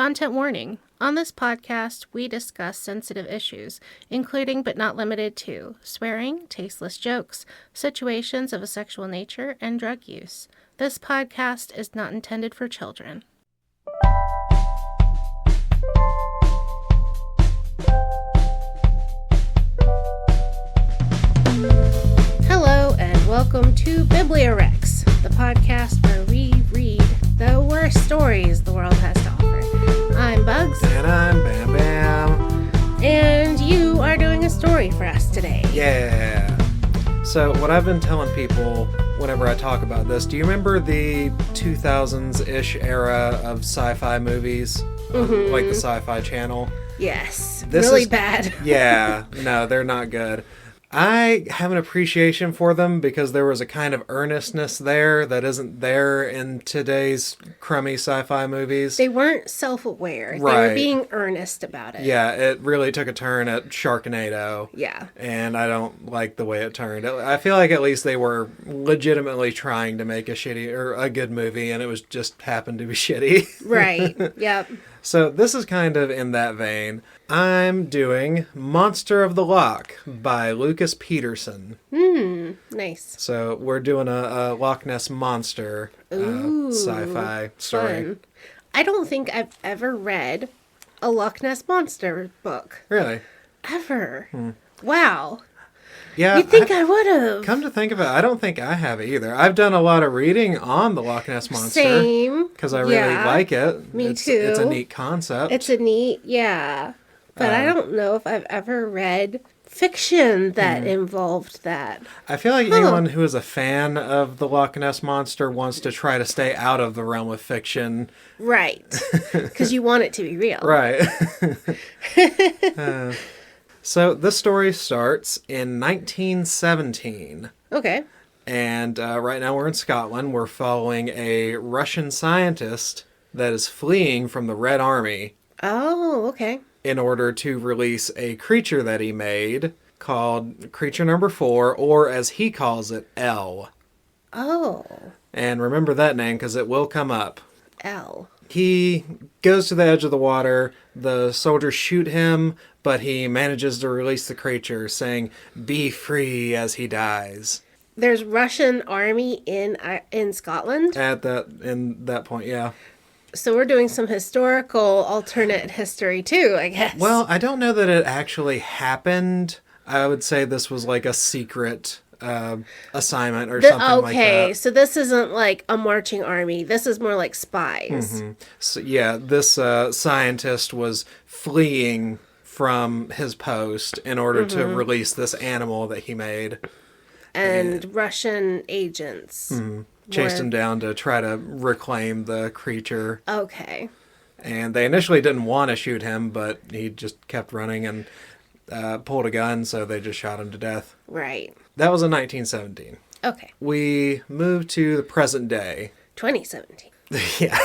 Content warning. On this podcast, we discuss sensitive issues, including but not limited to swearing, tasteless jokes, situations of a sexual nature, and drug use. This podcast is not intended for children. Hello, and welcome to BiblioWrecks, the podcast where we read the worst stories the world has to offer. I'm Bugs. And I'm Bam Bam. And you are doing a story for us today. Yeah. So what I've been telling people whenever I talk about this, do you remember the 2000s-ish era of sci-fi movies? Mm-hmm. Like the Sci-Fi Channel? Yes. Really bad. Yeah. No, they're not good. I have an appreciation for them because there was a kind of earnestness there that isn't there in today's crummy sci-fi movies. They weren't self-aware. Right. They were being earnest about it. Yeah, it really took a turn at Sharknado. Yeah. And I don't like the way it turned. I feel like at least they were legitimately trying to make a good movie, and it was just happened to be shitty. Right. Yep. So this is kind of in that vein. I'm doing Monster of the Loch by Lucas Pederson. Nice. So we're doing a Loch Ness monster sci-fi story. Fun. I don't think I've ever read a Loch Ness Monster book. Really? Ever. Wow. Yeah. You'd think I would have. Come to think of it, I don't think I have either. I've done a lot of reading on the Loch Ness Monster. Same. Because I really like it. Me too. It's a neat concept. It's a neat, yeah. But I don't know if I've ever read fiction that involved that. I feel like anyone who is a fan of the Loch Ness Monster wants to try to stay out of the realm of fiction. Right. Because you want it to be real. Right. So this story starts in 1917. Okay. And right now we're in Scotland. We're following a Russian scientist that is fleeing from the Red Army Oh, okay. in order to release a creature that he made called Creature Number 4, or as he calls it, L. Oh, And remember that name because it will come up. L. He goes to the edge of the water. The soldiers shoot him, but he manages to release the creature, saying, "Be free," as he dies. There's Russian army in Scotland. In that point, yeah. So we're doing some historical alternate history too, I guess. Well, I don't know that it actually happened. I would say this was like a secret assignment or something like that. Okay, so this isn't like a marching army. This is more like spies. Mm-hmm. So yeah, this scientist was fleeing from his post in order to release this animal that he made. And Russian agents. Chased him down to try to reclaim the creature. Okay. And they initially didn't want to shoot him, but he just kept running and pulled a gun, so they just shot him to death. Right. That was in 1917. Okay. We moved to the present day. 2017. Yeah.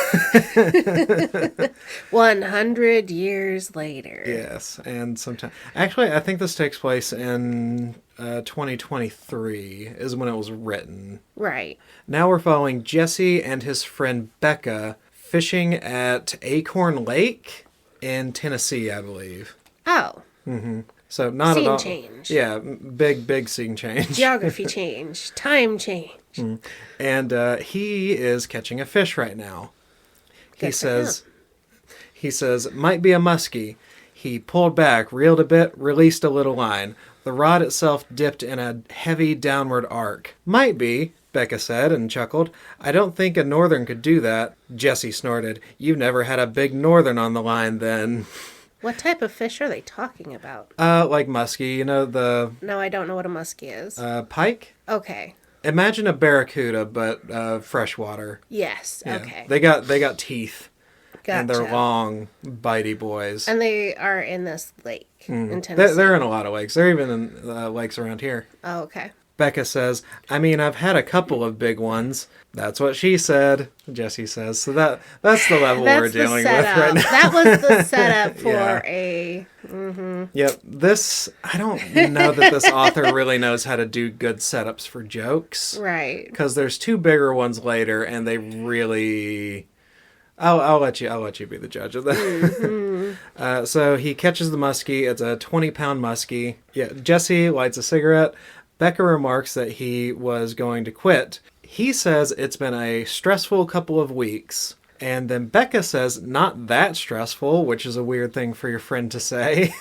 100 years later. Yes, and sometime... Actually, I think this takes place in 2023 is when it was written. Right. Now we're following Jesse and his friend Becca fishing at Acorn Lake in Tennessee, I believe. Oh. Mm-hmm. So not at all... Scene change. Yeah, big scene change. Geography change. Time change. And he is catching a fish right now. He says, might be a muskie. He pulled back, reeled a bit, released a little line. The rod itself dipped in a heavy downward arc. Might be, Becca said and chuckled. I don't think a northern could do that. Jesse snorted. You've never had a big northern on the line then. What type of fish are they talking about? Like muskie, the... No, I don't know what a muskie is. Pike? Okay. Imagine a barracuda, but freshwater. Yes, Yeah. okay. They got teeth. Gotcha. And they're long, bitey boys. And they are in this lake in Tennessee. They're in a lot of lakes. They're even in lakes around here. Oh, okay. Becca says, I mean, I've had a couple of big ones. That's what she said, Jesse says. So that's the level we're dealing with right now. That was the setup for Yeah. a... Mm-hmm. Yep. I don't know that this author really knows how to do good setups for jokes. Right. Because there's two bigger ones later, and they really I'll let you be the judge of that. Mm-hmm. So he catches the muskie. It's a 20-pound muskie. Yeah, Jesse lights a cigarette. Becca remarks that he was going to quit. He says it's been a stressful couple of weeks. And then Becca says, not that stressful, which is a weird thing for your friend to say.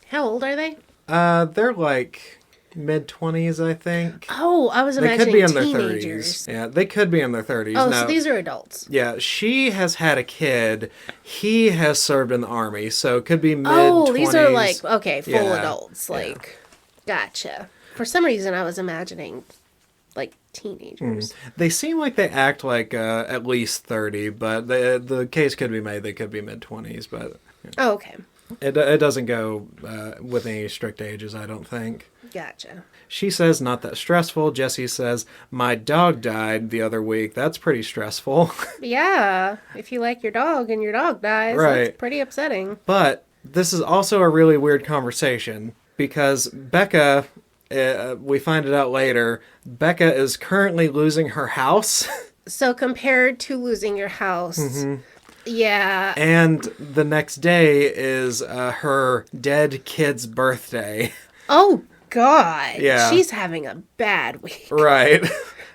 How old are they? They're like mid-20s, I think. Oh, I was imagining they could be in teenagers. their 30s. Yeah, they could be in their 30s. Oh, now, so these are adults. Yeah, she has had a kid. He has served in the army, so it could be mid-20s. Oh, these are like, okay, full adults. Like, gotcha. For some reason, I was imagining, like, teenagers. They seem like they act like at least 30, but the case could be made they could be mid-20s, but... Yeah. Oh, okay. It doesn't go with any strict ages, I don't think. Gotcha. She says, not that stressful. Jesse says, my dog died the other week. That's pretty stressful. Yeah. If you like your dog and your dog dies, right. That's pretty upsetting. But this is also a really weird conversation because Becca, we find it out later, Becca is currently losing her house. So compared to losing your house... Yeah. And the next day is her dead kid's birthday. Oh, God. Yeah. She's having a bad week. Right.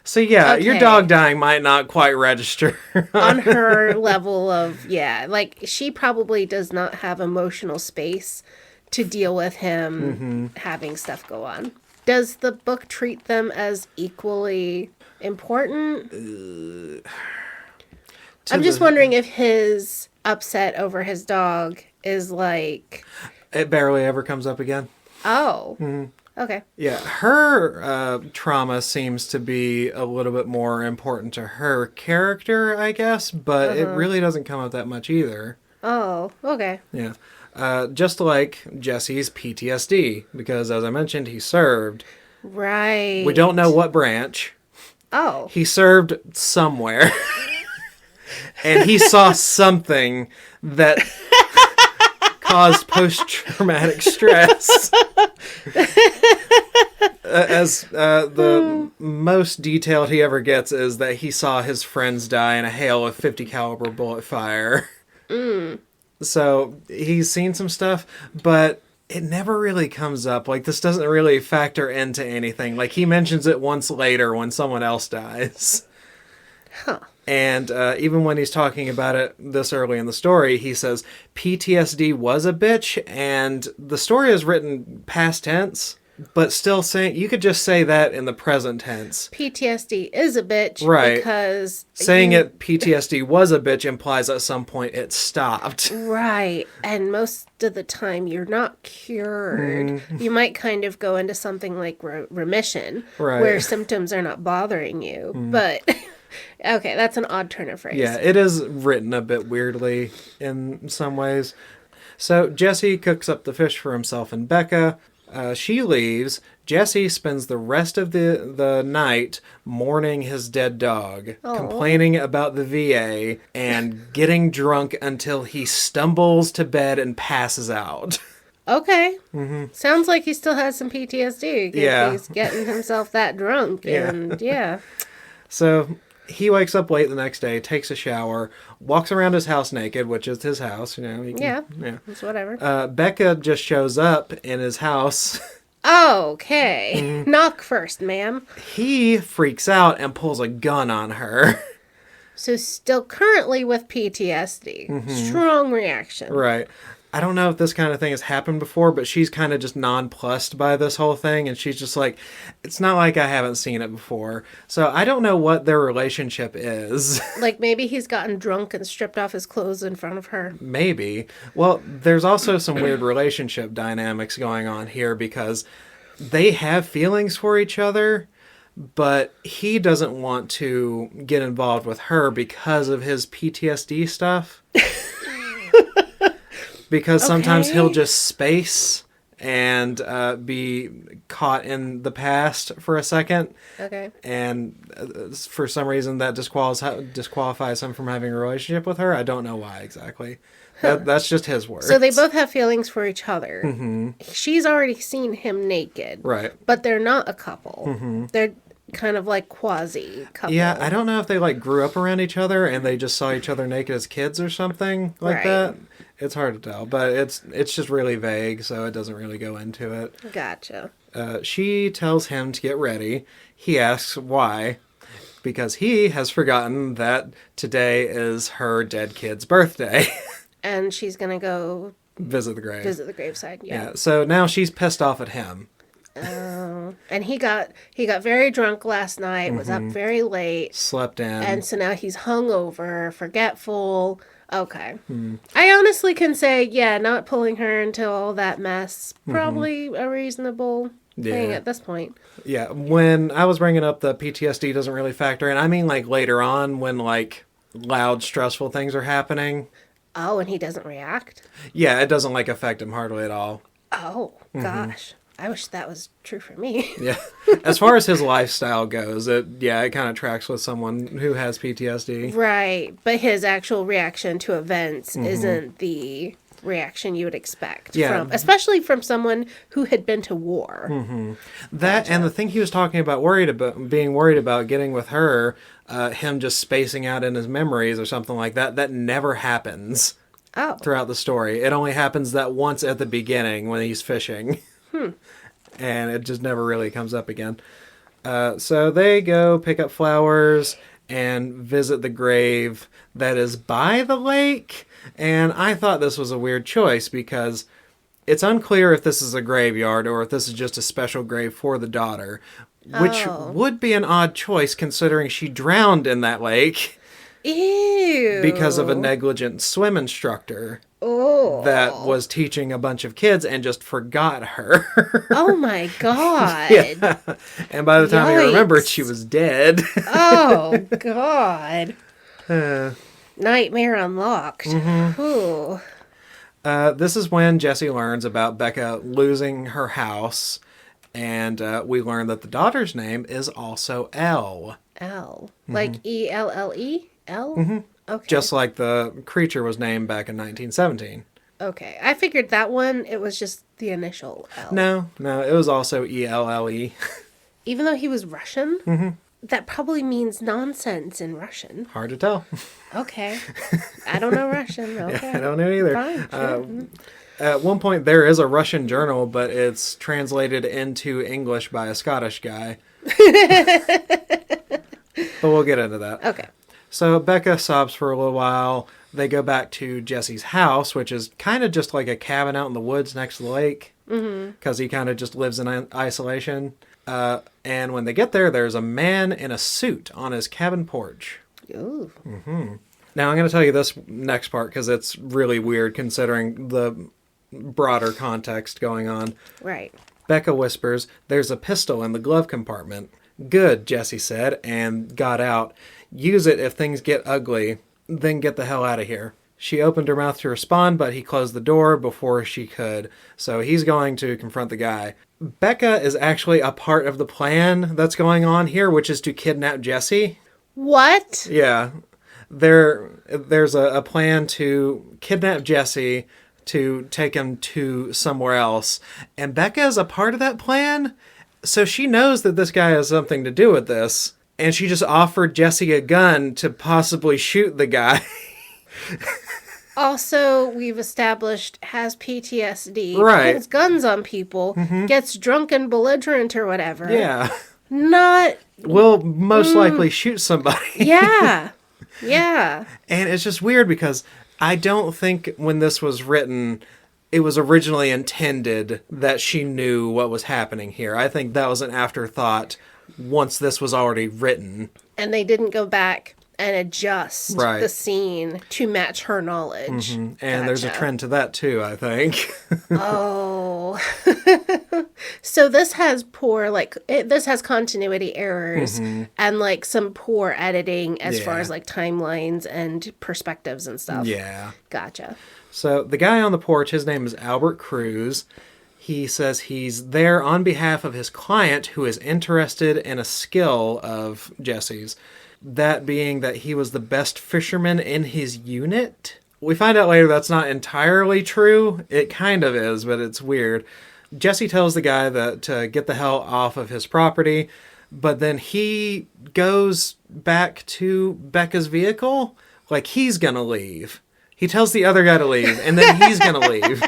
So, yeah, Okay. your dog dying might not quite register. On her level of, yeah. Like, she probably does not have emotional space to deal with him having stuff go on. Does the book treat them as equally important? I'm just wondering if his upset over his dog is like... It barely ever comes up again. Oh. Okay. Yeah, her trauma seems to be a little bit more important to her character, I guess, but it really doesn't come up that much either. Oh, okay. Yeah. Just like Jesse's PTSD, because as I mentioned, he served. Right. We don't know what branch. Oh. He served somewhere. And he saw something that caused post-traumatic stress. As the most detailed he ever gets is that he saw his friends die in a hail of 50 caliber bullet fire. So he's seen some stuff, but it never really comes up. Like, this doesn't really factor into anything. Like, he mentions it once later when someone else dies. Huh. And even when he's talking about it this early in the story, he says PTSD was a bitch, and the story is written past tense, but still saying, you could just say that in the present tense. PTSD is a bitch. Right. Because... Saying it PTSD was a bitch implies at some point it stopped. Right. And most of the time you're not cured. You might kind of go into something like remission, Right. where symptoms are not bothering you. But... Okay, that's an odd turn of phrase. Yeah, it is written a bit weirdly in some ways. So Jesse cooks up the fish for himself and Becca. She leaves. Jesse spends the rest of the night mourning his dead dog, complaining about the VA, and getting drunk until he stumbles to bed and passes out. Okay. Sounds like he still has some PTSD. If he's getting himself that drunk. And yeah. So... he wakes up late the next day, takes a shower, walks around his house naked, which is his house, you know. Yeah, it's whatever. Becca just shows up in his house. Okay. Knock first, ma'am. He freaks out and pulls a gun on her. So still currently with PTSD. Strong reaction. Right. I don't know if this kind of thing has happened before, but she's kind of just nonplussed by this whole thing, and she's just like, it's not like I haven't seen it before. So I don't know what their relationship is. Like maybe he's gotten drunk and stripped off his clothes in front of her. Maybe. Well, there's also some weird relationship dynamics going on here because they have feelings for each other, but he doesn't want to get involved with her because of his PTSD stuff. Because sometimes he'll just space and be caught in the past for a second. Okay. And for some reason that disqualifies him from having a relationship with her. I don't know why exactly. That's just his words. So they both have feelings for each other. She's already seen him naked. Right. But they're not a couple. They're kind of like quasi couple. Yeah, I don't know if they like grew up around each other and they just saw each other naked as kids or something like that. It's hard to tell, but it's just really vague, so it doesn't really go into it. Gotcha. She tells him to get ready. He asks why, because he has forgotten that today is her dead kid's birthday. And she's gonna go visit the grave. Visit the graveside. Yeah. So now she's pissed off at him. Oh, and he got very drunk last night. Was up very late. Slept in. And so now he's hungover, forgetful. Okay. I honestly can say, yeah, not pulling her into all that mess, probably a reasonable thing at this point. Yeah, when I was bringing up the PTSD doesn't really factor in, I mean like later on when like loud, stressful things are happening. Oh, and he doesn't react? Yeah, it doesn't like affect him hardly at all. Oh, gosh. I wish that was true for me. Yeah. As far as his lifestyle goes, it kind of tracks with someone who has PTSD. Right. But his actual reaction to events isn't the reaction you would expect from, especially from someone who had been to war. That and the thing he was talking about, being worried about getting with her, him just spacing out in his memories or something like that, that never happens throughout the story. It only happens that once at the beginning when he's fishing. And it just never really comes up again. So they go pick up flowers and visit the grave that is by the lake. And I thought this was a weird choice because it's unclear if this is a graveyard or if this is just a special grave for the daughter, which would be an odd choice considering she drowned in that lake. Ew. Because of a negligent swim instructor. That was teaching a bunch of kids and just forgot her. Oh my God. Yeah. And by the time he remembered, she was dead. Oh God. Nightmare unlocked. Ooh. This is when Jesse learns about Becca losing her house. And we learn that the daughter's name is also Elle. Elle. Like E-L-L-E? Elle? Okay. Just like the creature was named back in 1917. Okay. I figured that one, it was just the initial L. No, it was also E-L-L-E. Even though he was Russian? That probably means nonsense in Russian. Hard to tell. Okay. I don't know Russian. Okay. Yeah, I don't know either. Fine, sure. At one point, there is a Russian journal, but it's translated into English by a Scottish guy. But we'll get into that. Okay. So Becca sobs for a little while. They go back to Jesse's house, which is kind of just like a cabin out in the woods next to the lake. Because he kind of just lives in isolation. And when they get there, there's a man in a suit on his cabin porch. Ooh. Now, I'm going to tell you this next part because it's really weird considering the broader context going on. Right. Becca whispers, "There's a pistol in the glove compartment." "Good," Jesse said, and got out. "Use it if things get ugly, then get the hell out of here." She opened her mouth to respond, but he closed the door before she could. So he's going to confront the guy. Becca is actually a part of the plan that's going on here, which is to kidnap Jesse. What? Yeah. There's a plan to kidnap Jesse to take him to somewhere else. And Becca is a part of that plan. So she knows that this guy has something to do with this. And she just offered Jesse a gun to possibly shoot the guy. Also, we've established has PTSD, right? Pulls guns on people, gets drunk and belligerent or whatever. Yeah. Not... Will most likely shoot somebody. Yeah. Yeah. And it's just weird because I don't think when this was written, it was originally intended that she knew what was happening here. I think that was an afterthought once this was already written. And they didn't go back and adjust the scene to match her knowledge. And there's a trend to that too, I think. Oh. So this has this has continuity errors and like some poor editing as far as like timelines and perspectives and stuff. Yeah. Gotcha. So the guy on the porch, his name is Albert Cruz. He says he's there on behalf of his client who is interested in a skill of Jesse's. That being that he was the best fisherman in his unit. We find out later that's not entirely true. It kind of is, but it's weird. Jesse tells the guy that to get the hell off of his property. but then he goes back to Becca's vehicle like he's going to leave. He tells the other guy to leave, and then he's going to leave.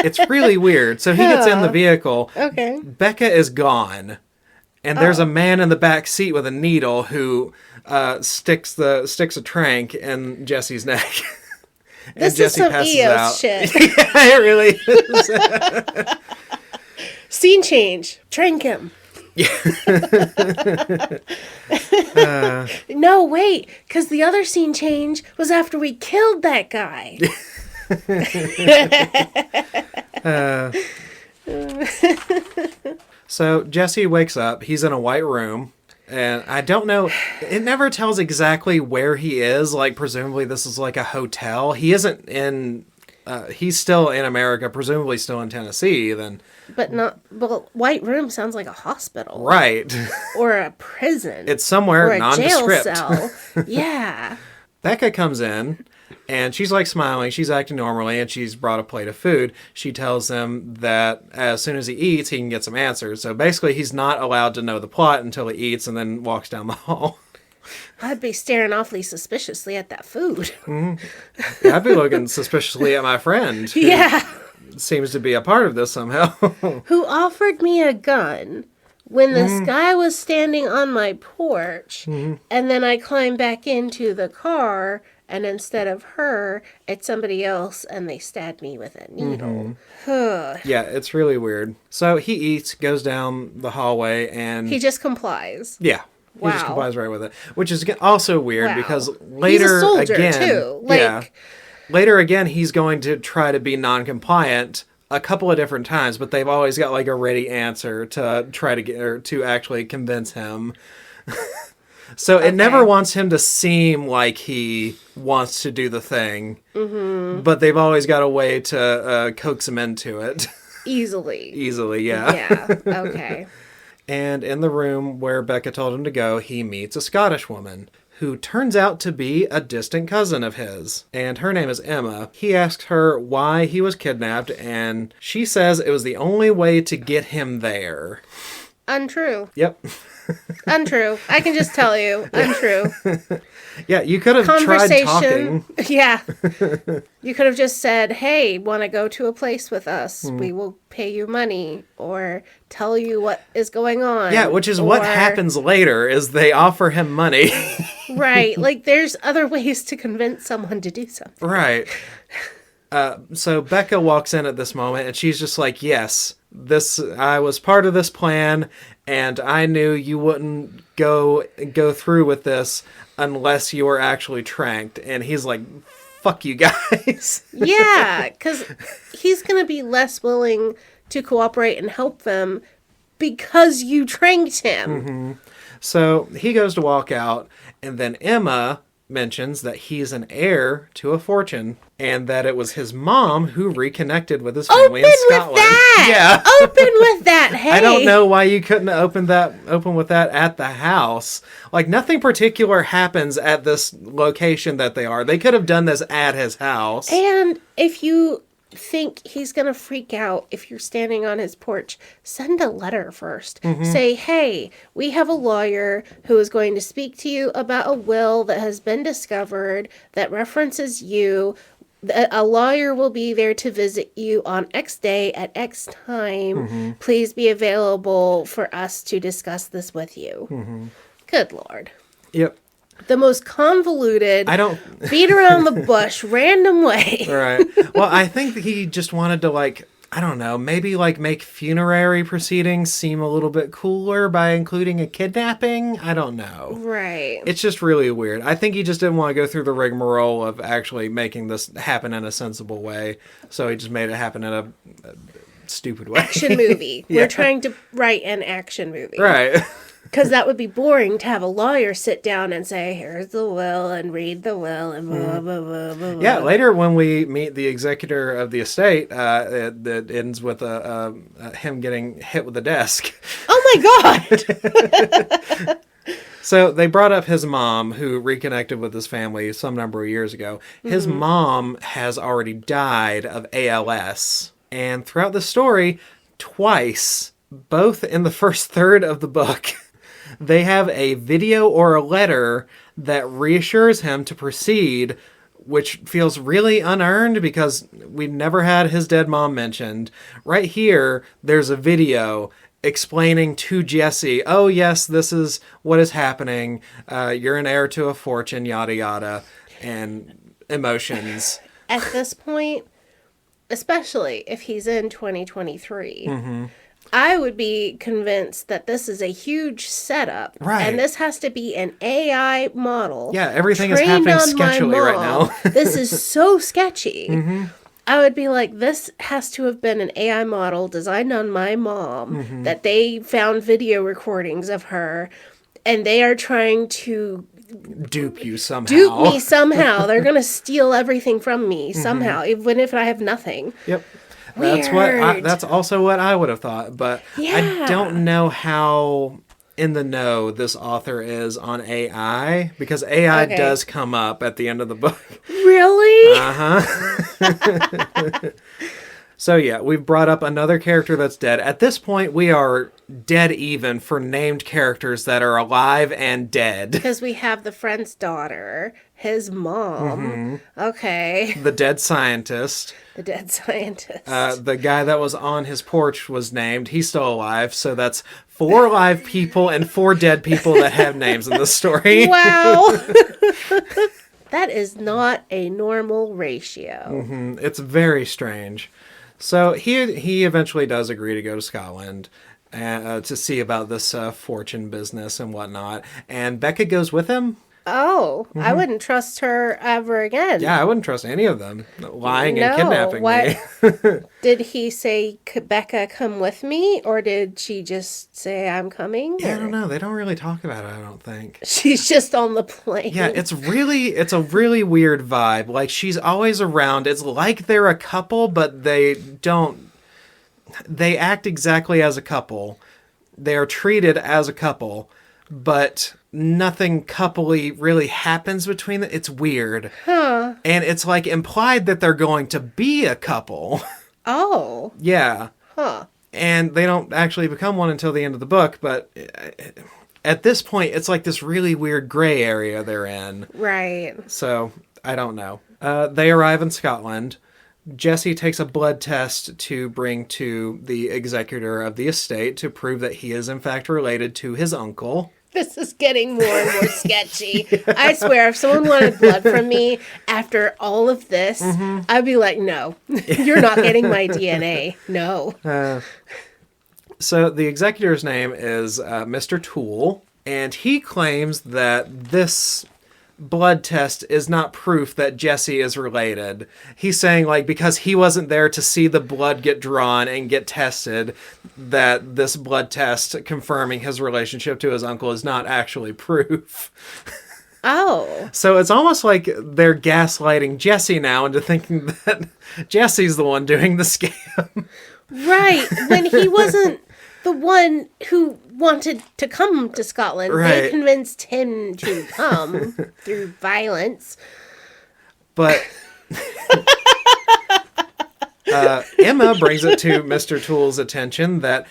It's really weird. So he gets in the vehicle. Okay. Becca is gone. And there's a man in the back seat with a needle who sticks a trank in Jesse's neck. And This is some EOS shit. Yeah, it really is. Scene change. Trank him. No, wait. Because the other scene change was after we killed that guy. So Jesse wakes up. He's in a white room. And I don't know. It never tells exactly where he is. Like, presumably this is like a hotel. He isn't in... he's still in America, presumably still in Tennessee, then... But white room sounds like a hospital. Right. Or a prison. It's somewhere or a nondescript. Jail cell. Yeah. Becca comes in, and she's like smiling. She's acting normally, and she's brought a plate of food. She tells him that as soon as he eats, he can get some answers. So basically, he's not allowed to know the plot until he eats and then walks down the hall. I'd be staring awfully suspiciously at that food. Mm-hmm. I'd be looking suspiciously at my friend. Yeah. Seems to be a part of this somehow. Who offered me a gun when this guy was standing on my porch, and then I climbed back into the car, and instead of her, it's somebody else, and they stabbed me with a needle. Yeah, it's really weird. So he eats, goes down the hallway, and... He just complies. Yeah. He just Wow. complies right with it. Which is also weird Wow. because later He's a soldier, again... too. Yeah. Later again, he's going to try to be non-compliant a couple of different times, but they've always got like a ready answer to try to get or to actually convince him. So it never wants him to seem like he wants to do the thing, but they've always got a way to coax him into it. Easily. Easily, yeah. Yeah, okay. And in the room where Becca told him to go, he meets a Scottish woman who turns out to be a distant cousin of his. And her name is Emma. He asks her why he was kidnapped, and she says it was the only way to get him there. Untrue. Yep. Untrue. I can just tell you. Untrue. Yeah, you could have tried talking. Yeah. You could have just said, hey, want to go to a place with us? We will pay you money or tell you what is going on. Yeah, which is what happens later, is they offer him money. Right. Like, there's other ways to convince someone to do something. Right. So Becca walks in at this moment, and she's just like, yes, I was part of this plan, and I knew you wouldn't go through with this unless you were actually tranked. And he's like, fuck you guys. Yeah, because he's going to be less willing to cooperate and help them because you tranked him. So he goes to walk out, and then Emma mentions that he's an heir to a fortune, and that it was his mom who reconnected with his family in Scotland. With that! Yeah. Open with that, hey! I don't know why you couldn't open with that at the house. Like, nothing particular happens at this location that they are. They could have done this at his house. And if you think he's gonna freak out if you're standing on his porch, send a letter first. Say, hey, we have a lawyer who is going to speak to you about a will that has been discovered that references you. A lawyer will be there to visit you on X day at X time. Please be available for us to discuss this with you. Good Lord. Yep. The most convoluted, beat around the bush, random way. Right. Well, I think that he just wanted to, like, I don't know, maybe, like, make funerary proceedings seem a little bit cooler by including a kidnapping. I don't know. Right. It's just really weird. I think he just didn't want to go through the rigmarole of actually making this happen in a sensible way. So he just made it happen in a stupid way. Action movie. Yeah. We're trying to write an action movie. Right. Because that would be boring to have a lawyer sit down and say, here's the will, and read the will, and blah, blah, blah, blah, blah. Yeah, later when we meet the executor of the estate, it ends with him getting hit with a desk. Oh my God! So they brought up his mom, who reconnected with his family some number of years ago. His mom has already died of ALS. And throughout the story, twice both in the first third of the book, they have a video or a letter that reassures him to proceed, which feels really unearned because we've never had his dead mom mentioned. Right here, there's a video explaining to Jesse, oh yes, this is what is happening. You're an heir to a fortune, yada yada, and emotions. At this point, especially if he's in 2023, I would be convinced that this is a huge setup. Right. And this has to be an AI model. Yeah, everything is happening sketchily right now. This is so sketchy. I would be like, this has to have been an AI model designed on my mom, that they found video recordings of her, and they are trying to dupe you somehow. Dupe me somehow. They're going to steal everything from me somehow, even if I have nothing. Yep. Weird. That's also what I would have thought, but I don't know how in the know this author is on AI, because AI does come up at the end of the book. Really? Uh-huh. So yeah, we've brought up another character that's dead. At this point, we are dead even for named characters that are alive and dead. Because we have the friend's daughter, his mom. Okay. The dead scientist. The dead scientist. The guy that was on his porch was named. He's still alive, so that's 4 alive people and 4 dead people that have names in the story. Wow. That is not a normal ratio. It's very strange. So he eventually does agree to go to Scotland to see about this fortune business and whatnot. And Becca goes with him. Oh, I wouldn't trust her ever again. Yeah, I wouldn't trust any of them lying and kidnapping me. Did he say, Becca, come with me? Or did she just say, I'm coming? Yeah, I don't know. They don't really talk about it, I don't think. She's just on the plane. Yeah, it's a really weird vibe. Like, she's always around. It's like they're a couple, but they act exactly as a couple. They are treated as a couple, but nothing coupley really happens between them. It's weird. Huh. And it's like implied that they're going to be a couple. Oh. Yeah. Huh. And they don't actually become one until the end of the book, but at this point, it's like this really weird gray area they're in. Right. So, I don't know. They arrive in Scotland. Jesse takes a blood test to bring to the executor of the estate to prove that he is in fact related to his uncle. This is getting more and more sketchy. I swear, if someone wanted blood from me after all of this, I'd be like, no, you're not getting my DNA. No. So the executor's name is Mr. Toole, and he claims that this blood test is not proof that Jesse is related. He's saying, like, because he wasn't there to see the blood get drawn and get tested, that this blood test confirming his relationship to his uncle is not actually proof. Oh. So it's almost like they're gaslighting Jesse now into thinking that Jesse's the one doing the scam. Right. When he wasn't the one who wanted to come to Scotland. Right. They convinced him to come through violence. But Emma brings it to Mr. Toole's attention that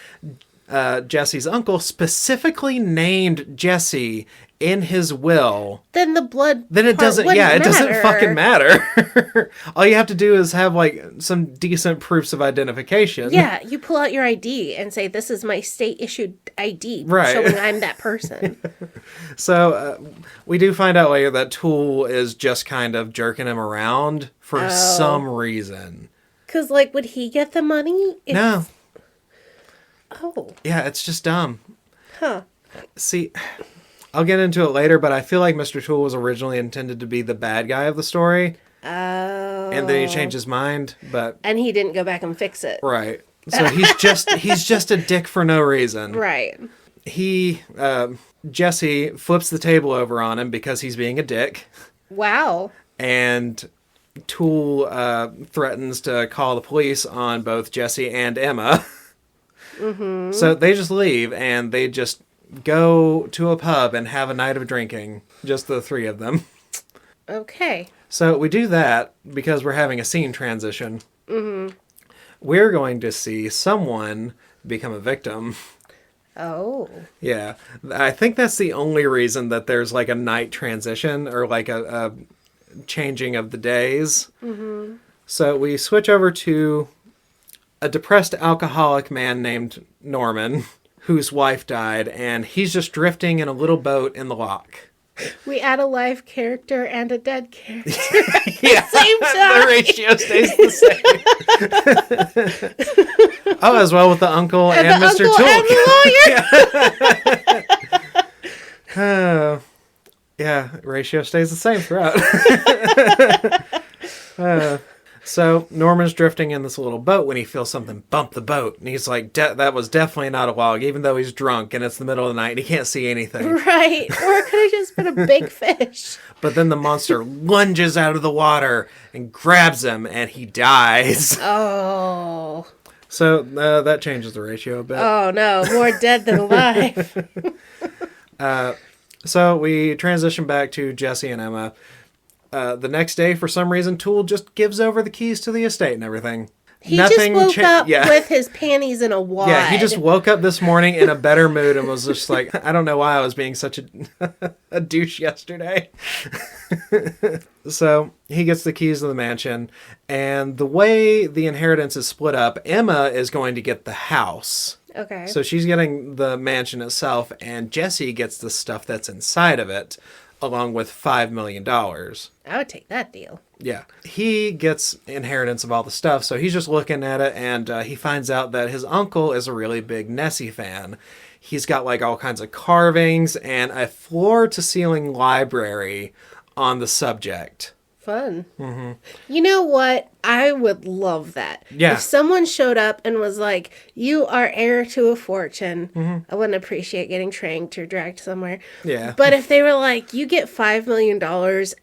Jesse's uncle specifically named Jesse in his will. Then the blood Then it doesn't, it doesn't fucking matter. All you have to do is have, like, some decent proofs of identification. Yeah, you pull out your ID and say, this is my state-issued ID, right, showing I'm that person. So, we do find out later that Toole is just kind of jerking him around for some reason. Because, like, would he get the money? No. Oh. Yeah, it's just dumb. Huh. See, I'll get into it later, but I feel like Mr. Toole was originally intended to be the bad guy of the story. Oh. And then he changed his mind, but... And he didn't go back and fix it. Right. So he's just a dick for no reason. Right. Jesse flips the table over on him because he's being a dick. Wow. And Toole threatens to call the police on both Jesse and Emma. Mm-hmm. So they just leave, and they just go to a pub and have a night of drinking. Just the 3 of them. Okay. So we do that because we're having a scene transition. Mm-hmm. we're going to see someone become a victim. Oh. Yeah. I think that's the only reason that there's like a night transition or like a changing of the days. Mm-hmm. So we switch over to a depressed alcoholic man named Norman, whose wife died, and he's just drifting in a little boat in the loch. We add a live character and a dead character Yeah, same time. the ratio stays the same. Oh, as well with the uncle and the Mr. uncle Toolk. and the lawyer. Yeah, ratio stays the same throughout. So Norman's drifting in this little boat when he feels something bump the boat. And he's like, that was definitely not a log, even though he's drunk and it's the middle of the night and he can't see anything. Right. Or it could have just been a big fish. But then the monster lunges out of the water and grabs him and he dies. Oh. So that changes the ratio a bit. Oh, no. More dead than alive. So we transition back to Jesse and Emma. The next day, for some reason, Tool just gives over the keys to the estate and everything. He just woke up with his panties in a wad. Yeah, he just woke up this morning in a better mood and was just like, I don't know why I was being such a douche yesterday. So he gets the keys to the mansion, and the way the inheritance is split up, Emma is going to get the house. Okay. So she's getting the mansion itself, and Jesse gets the stuff that's inside of it, along with $5 million. I would take that deal. Yeah. He gets inheritance of all the stuff, so he's just looking at it, and he finds out that his uncle is a really big Nessie fan. He's got like all kinds of carvings and a floor-to-ceiling library on the subject. Fun. Mm-hmm. You know what? I would love that. Yeah. If someone showed up and was like, you are heir to a fortune, I wouldn't appreciate getting trained or dragged somewhere. Yeah. But if they were like, you get $5 million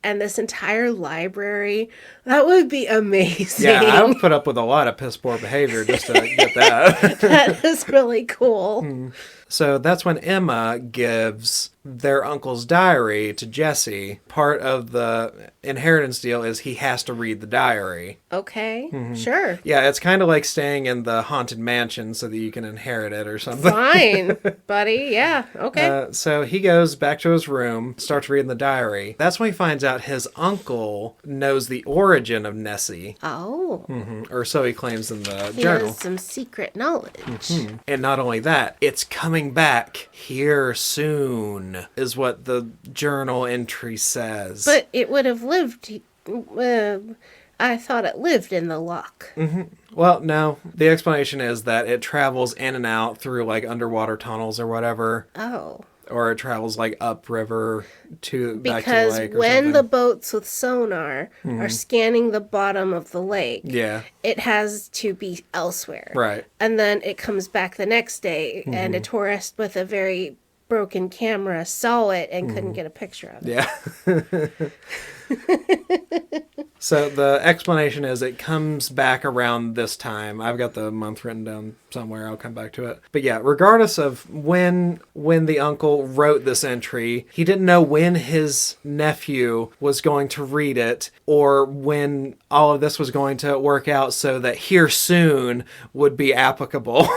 and this entire library, that would be amazing. Yeah, I would put up with a lot of piss poor behavior just to get that. That is really cool. So that's when Emma gives their uncle's diary to Jesse. Part of the inheritance deal is he has to read the diary. Okay, sure. Yeah, it's kind of like staying in the haunted mansion so that you can inherit it or something. Fine, buddy. Yeah, okay. So he goes back to his room, starts reading the diary. That's when he finds out his uncle knows the origin of Nessie. Oh. Or so he claims in the He journal. has some secret knowledge. And not only that, it's coming back here soon, is what the journal entry says. But it would have lived... I thought it lived in the loch. Well, no. The explanation is that it travels in and out through like underwater tunnels or whatever. Oh. Or it travels like upriver back to the Because lake or when something. the boats with sonar are scanning the bottom of the lake, Yeah. it has to be elsewhere. Right. And then it comes back the next day, and a tourist with a very broken camera saw it and couldn't get a picture of it. Yeah. So the explanation is it comes back around this time. I've got the month written down somewhere. I'll come back to it. But yeah, regardless of when the uncle wrote this entry, he didn't know when his nephew was going to read it or when all of this was going to work out so that here soon would be applicable.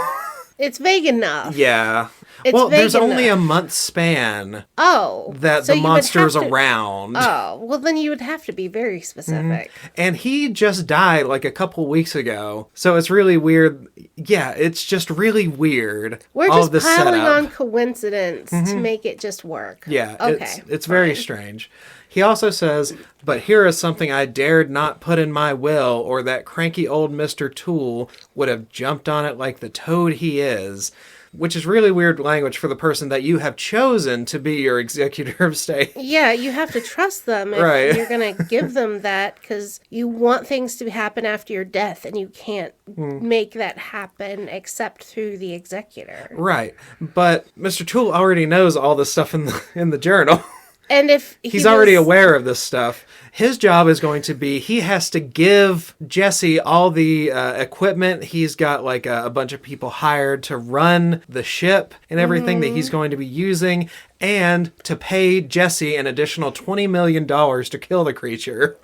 It's vague enough. Yeah. It's well, there's vague only a enough. month span Oh. that so the you would monster's have to- around. Oh, well then you would have to be very specific. And he just died like a couple weeks ago. So it's really weird. Yeah, it's just really weird. We're all just of this piling setup. on coincidence to make it just work. Yeah, Okay. it's very fine. strange. He also says, but here is something I dared not put in my will, or that cranky old Mr. Tool would have jumped on it like the toad he is. Which is really weird language for the person that you have chosen to be your executor of state. Yeah, you have to trust them if Right. you're going to give them that because you want things to happen after your death and you can't make that happen except through the executor. Right. But Mr. Tool already knows all this stuff in the journal. And if He's already aware of this stuff. His job is going to be, he has to give Jesse all the equipment. He's got like a bunch of people hired to run the ship and everything that he's going to be using, and to pay Jesse an additional $20 million to kill the creature.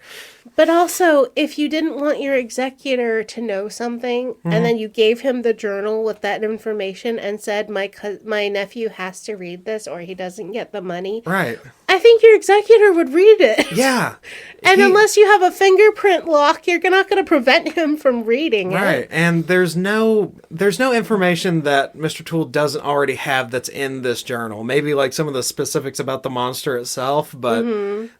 But also, if you didn't want your executor to know something, and then you gave him the journal with that information and said, my nephew has to read this or he doesn't get the money. Right. I think your executor would read it. Yeah. And unless you have a fingerprint lock, you're not going to prevent him from reading it. Right. And there's no information that Mr. Toole doesn't already have that's in this journal. Maybe like some of the specifics about the monster itself, but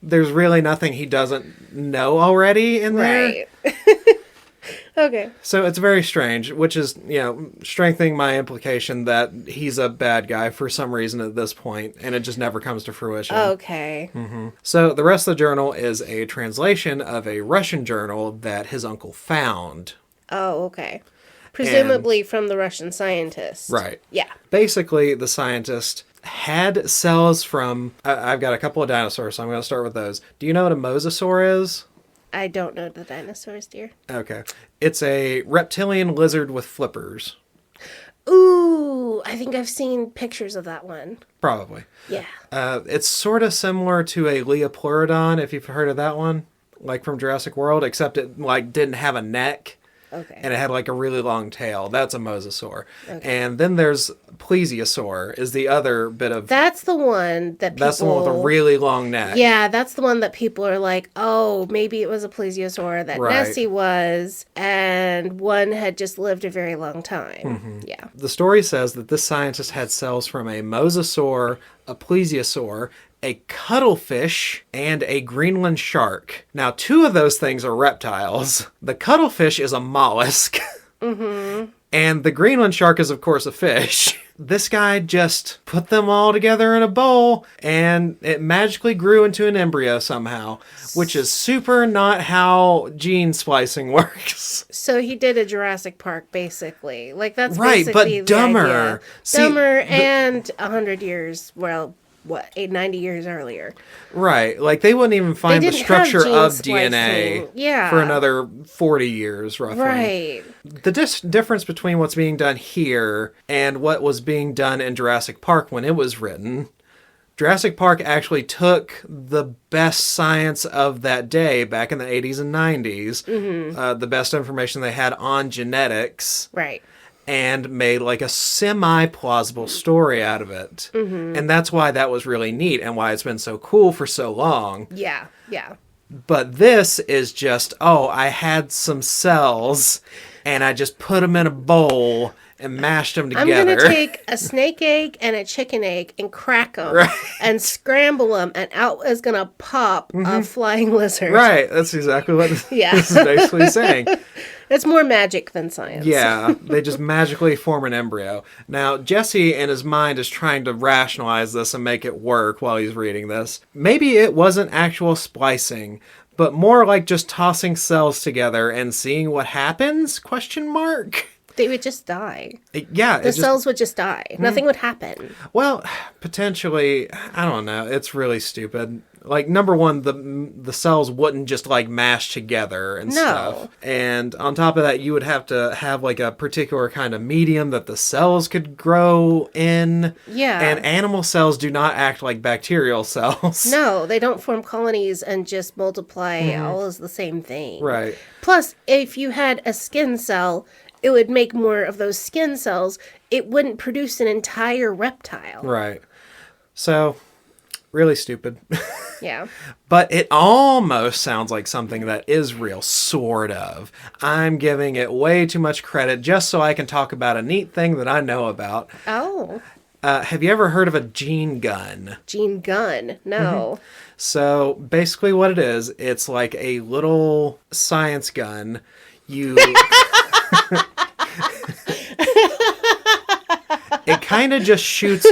there's really nothing he doesn't know already in there. Right. Okay. So it's very strange, which is, strengthening my implication that he's a bad guy for some reason at this point, and it just never comes to fruition. Okay. So the rest of the journal is a translation of a Russian journal that his uncle found. Oh, okay. Presumably from the Russian scientist. Right. Yeah. Basically, the scientist had cells from... I've got a couple of dinosaurs, so I'm going to start with those. Do you know what a mosasaur is? I don't know the dinosaurs, dear. Okay. It's a reptilian lizard with flippers. Ooh, I think I've seen pictures of that one. Probably. Yeah. It's sort of similar to a Leopleurodon, if you've heard of that one, like from Jurassic World, except it didn't have a neck. Okay. And it had a really long tail. That's a mosasaur. Okay. And then there's plesiosaur is the other bit of... That's the one that people... That's the one with a really long neck. Yeah, that's the one that people are like, oh, maybe it was a plesiosaur that Nessie was, and one had just lived a very long time. Yeah. The story says that this scientist had cells from a mosasaur, a plesiosaur, a cuttlefish, and a Greenland shark. Now, 2 of those things are reptiles. The cuttlefish is a mollusk. And the Greenland shark is, of course, a fish. This guy just put them all together in a bowl, and it magically grew into an embryo somehow, which is super not how gene splicing works. So he did a Jurassic Park, basically. That's right, basically but dumber. Idea. Dumber and 100 years, 90 years earlier. Right. They wouldn't even find the structure of DNA yeah. for another 40 years, roughly. Right. The difference between what's being done here and what was being done in Jurassic Park when it was written, Jurassic Park actually took the best science of that day back in the 80s and 90s, the best information they had on genetics. Right. And made a semi-plausible story out of it. And that's why that was really neat and why it's been so cool for so long. Yeah, yeah. But this is just, I had some cells and I just put them in a bowl and mashed them together. I'm going to take a snake egg and a chicken egg and crack them and scramble them, and out is going to pop a flying lizard. Right, that's exactly what this is basically saying. It's more magic than science. Yeah, they just magically form an embryo. Now, Jesse in his mind is trying to rationalize this and make it work while he's reading this. Maybe it wasn't actual splicing, but more like just tossing cells together and seeing what happens? ? They would just die. Yeah. The cells would just die. Nothing would happen. Well, potentially, I don't know. It's really stupid. Number one, the cells wouldn't just mash together and stuff. And on top of that, you would have to have a particular kind of medium that the cells could grow in. Yeah. And animal cells do not act like bacterial cells. No, they don't form colonies and just multiply all as the same thing. Right. Plus, if you had a skin cell, it would make more of those skin cells. It wouldn't produce an entire reptile. Right. So, really stupid. Yeah. But it almost sounds like something that is real, sort of. I'm giving it way too much credit just so I can talk about a neat thing that I know about. Oh. Have you ever heard of a gene gun? Gene gun? No. So basically what it is, it's like a little science gun. You... It kind of just shoots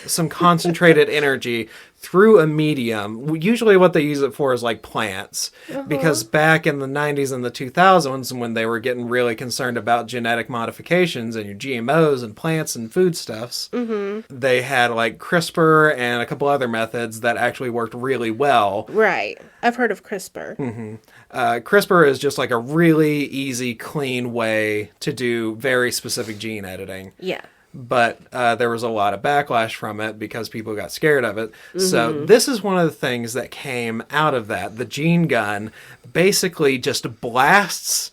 some concentrated energy through a medium. Usually what they use it for is plants. Because back in the 90s and the 2000s, when they were getting really concerned about genetic modifications and your GMOs and plants and foodstuffs, they had CRISPR and a couple other methods that actually worked really well. Right. I've heard of CRISPR. CRISPR is just a really easy, clean way to do very specific gene editing. Yeah. but there was a lot of backlash from it because people got scared of it. So this is one of the things that came out of that. The gene gun basically just blasts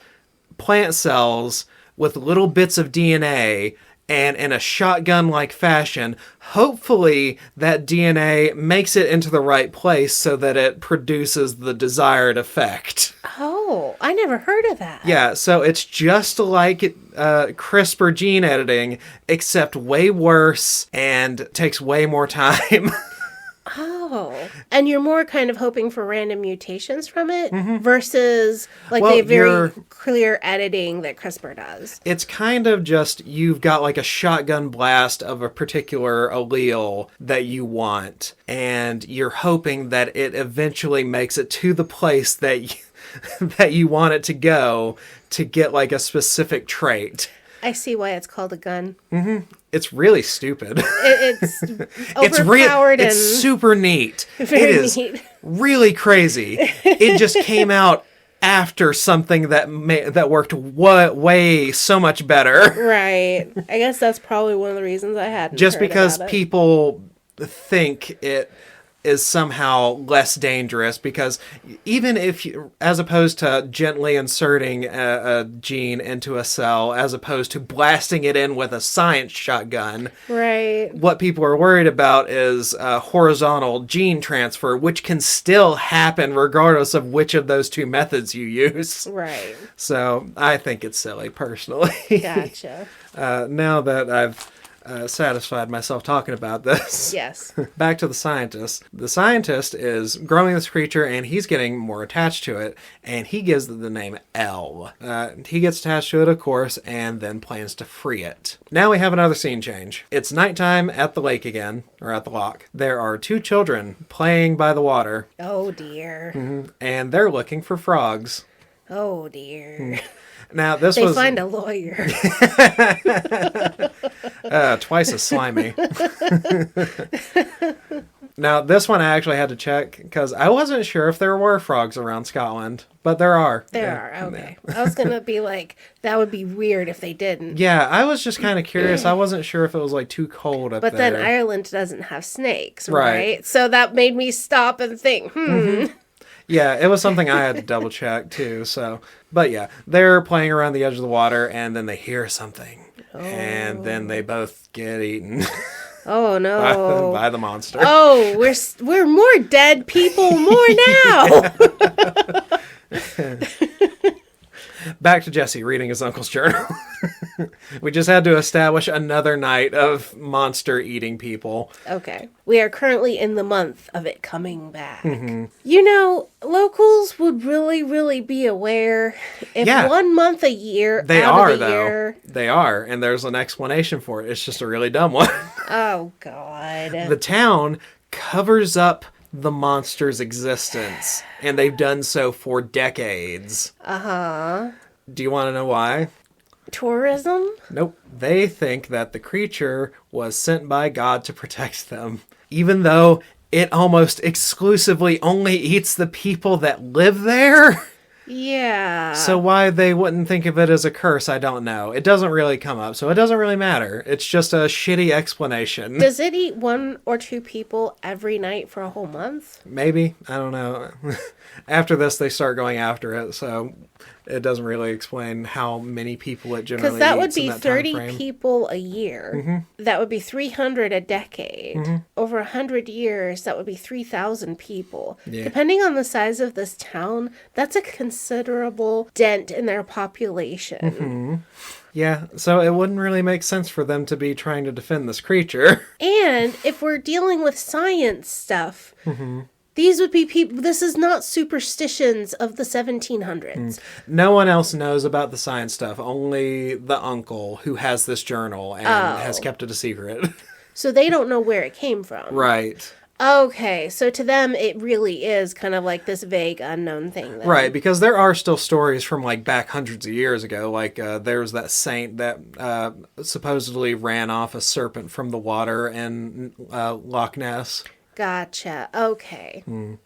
plant cells with little bits of DNA, and in a shotgun-like fashion, hopefully that DNA makes it into the right place so that it produces the desired effect. Oh, I never heard of that. Yeah, so it's just like CRISPR gene editing, except way worse and takes way more time. Oh, and you're more kind of hoping for random mutations from it versus like the very clear editing that CRISPR does. It's kind of just you've got like a shotgun blast of a particular allele that you want, and you're hoping that it eventually makes it to the place that that you want it to go to get like a specific trait. I see why it's called a gun. It's really stupid. It's overpowered it's super neat. Very it neat. is really crazy. It just came out after something that worked way so much better. Right. I guess that's probably one of the reasons I hadn't Just heard because about it. people think it is somehow less dangerous, because even if you, as opposed to gently inserting a gene into a cell, as opposed to blasting it in with a science shotgun, right, what people are worried about is horizontal gene transfer, which can still happen regardless of which of those two methods you use. right. So I think it's silly, personally. Gotcha. Now that I've satisfied myself talking about this. Yes. Back to the scientist. The scientist is growing this creature, and he's getting more attached to it, and he gives it the name L. He gets attached to it, of course, and then plans to free it. Now we have another scene change. It's nighttime at the lake again, or at the loch. There are two children playing by the water. Oh, dear. And they're looking for frogs. Oh, dear. Now, this They was find a lawyer. twice as slimy. Now, this one I actually had to check because I wasn't sure if there were frogs around Scotland, but there are. There are, okay. I was going to be like, that would be weird if they didn't. Yeah, I was just kind of curious. I wasn't sure if it was like too cold up there. But then Ireland doesn't have snakes, right? So that made me stop and think, Yeah, it was something I had to double check too. So, but yeah, they're playing around the edge of the water, and then they hear something, and then they both get eaten. Oh no! by the monster. Oh, we're more dead people more now. Back to Jesse reading his uncle's journal. We just had to establish another night of monster eating people. Okay. We are currently in the month of it coming back. You know, locals would really, really be aware if 1 month a year They out are, of the though. year. They are, and there's an explanation for it. It's just a really dumb one. Oh, God. The town covers up the monster's existence, and they've done so for decades. Uh-huh. Do you want to know why? Tourism? Nope. They think that the creature was sent by God to protect them, even though it almost exclusively only eats the people that live there. Yeah. So why they wouldn't think of it as a curse, I don't know. It doesn't really come up, so it doesn't really matter. It's just a shitty explanation. Does it eat 1 or 2 people every night for a whole month? Maybe. I don't know. After this, they start going after it, so it doesn't really explain how many people it generally eats. Because that would be in that 30 time frame. people a year. That would be 300 a decade. Over 100 years, that would be 3,000 people. Yeah. Depending on the size of this town, that's a considerable dent in their population. Yeah, so it wouldn't really make sense for them to be trying to defend this creature. And if we're dealing with science stuff, these would be people. This is not superstitions of the 1700s. No one else knows about the science stuff. Only the uncle who has this journal and has kept it a secret. So they don't know where it came from. Right. Okay, so to them, it really is kind of like this vague, unknown thing. Then. Right, because there are still stories from like back hundreds of years ago. Like there was that saint that supposedly ran off a serpent from the water in Loch Ness. Gotcha. Okay.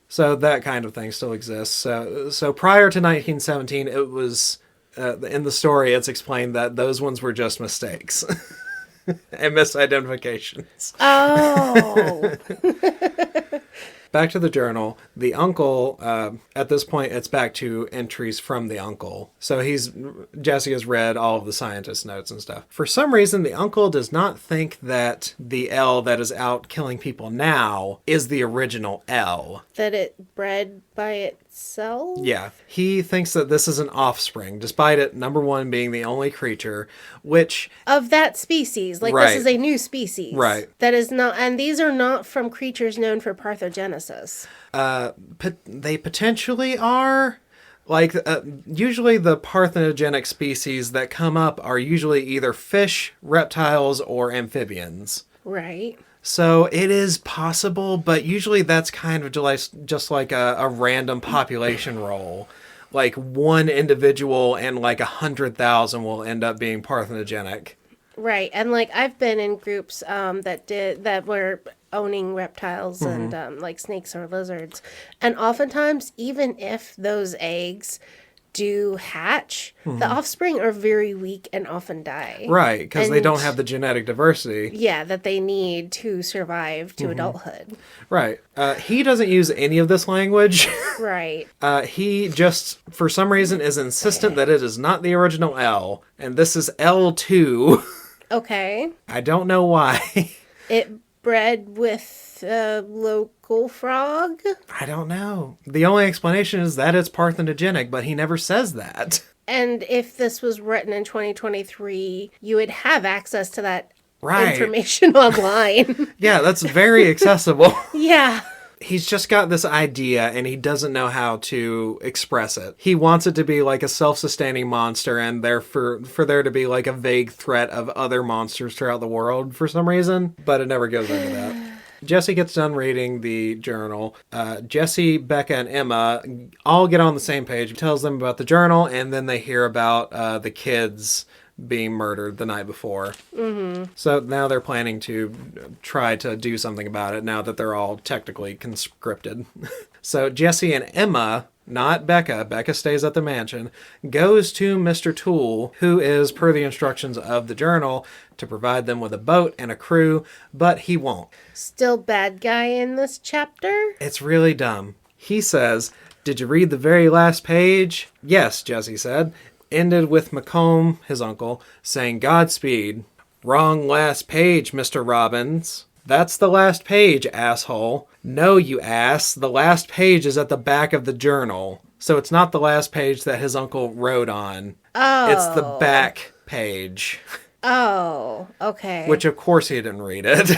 So that kind of thing still exists. So prior to 1917, it was in the story. It's explained that those ones were just mistakes. and misidentifications. Oh. Back to the journal. The uncle, at this point, it's back to entries from the uncle. So Jesse has read all of the scientist notes and stuff. For some reason, the uncle does not think that the L that is out killing people now is the original L. That it bred by itself? Yeah. He thinks that this is an offspring, despite it, number one, being the only creature, which... Of that species. Like, Right. This is a new species. Right. That is not... And these are not from creatures known for parthenogenesis. They potentially are. Like, usually the parthenogenic species that come up are usually either fish, reptiles, or amphibians. Right. So it is possible, but usually that's kind of just like a random population roll. Like one individual and like 100,000 will end up being parthenogenic. Right. And like I've been in groups that were owning reptiles and like snakes or lizards. And oftentimes, even if those eggs do hatch, the offspring are very weak and often die. Right, because they don't have the genetic diversity. Yeah, that they need to survive to adulthood. Right. He doesn't use any of this language. Right. He just, for some reason, is insistent that it is not the original L, and this is L2. Okay. I don't know why. It bred with a local frog? I don't know. The only explanation is that it's parthenogenic, but he never says that. And if this was written in 2023, you would have access to that Right. information online. Yeah, that's very accessible. Yeah. He's just got this idea and he doesn't know how to express it. He wants it to be like a self-sustaining monster and for there to be like a vague threat of other monsters throughout the world for some reason, but it never goes into that. Jesse gets done reading the journal. Jesse, Becca, and Emma all get on the same page. He tells them about the journal, and then they hear about the kids being murdered the night before. Mm-hmm. So now they're planning to try to do something about it now that they're all technically conscripted. So Jesse and Emma, not Becca, Becca stays at the mansion, goes to Mr. Toole, who is, per the instructions of the journal, to provide them with a boat and a crew, but he won't. Still bad guy in this chapter? It's really dumb. He says, "Did you read the very last page?" "Yes," Jesse said. Ended with Macomb, his uncle, saying Godspeed. "Wrong last page, Mr. Robbins." "That's the last page, asshole." "No, you ass. The last page is at the back of the journal." So it's not the last page that his uncle wrote on. Oh. It's the back page. Oh, okay. Which, of course, he didn't read it.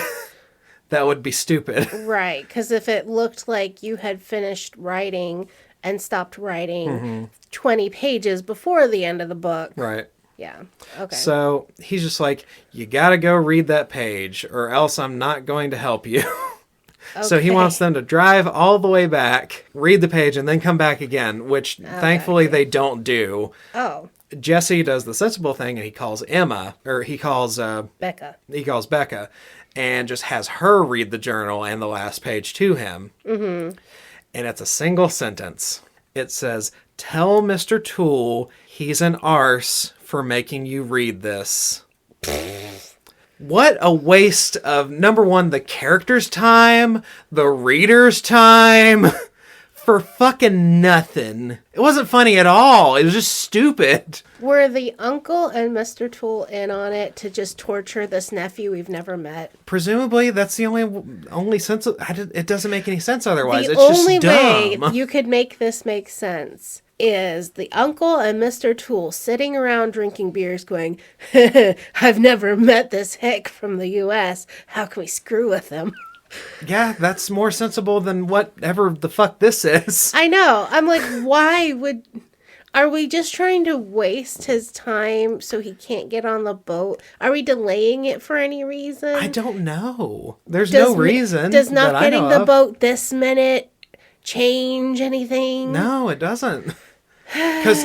That would be stupid. Right, because if it looked like you had finished writing and stopped writing 20 pages before the end of the book. Right. Yeah, okay. So he's just like, you gotta go read that page, or else I'm not going to help you. So he wants them to drive all the way back, read the page, and then come back again, which thankfully they don't do. Oh. Jesse does the sensible thing, and he calls Becca. He calls Becca, and just has her read the journal and the last page to him. Mm-hmm. And it's a single sentence. It says, "Tell Mr. Toole he's an arse for making you read this." What a waste of, number one, the character's time, the reader's time, for fucking nothing. It wasn't funny at all. It was just stupid. Were the uncle and Mr. Toole in on it to just torture this nephew we've never met? Presumably, that's the only sense. It doesn't make any sense otherwise. The It's only just way dumb. you could make this make sense is the uncle and Mr. Toole sitting around drinking beers going, "I've never met this hick from the U.S. How can we screw with him?" Yeah, that's more sensible than whatever the fuck this is. I know. I'm like, are we just trying to waste his time so he can't get on the boat? Are we delaying it for any reason? I don't know. There's no reason. Does not that I getting know the of. boat this minute change anything? No, it doesn't. Because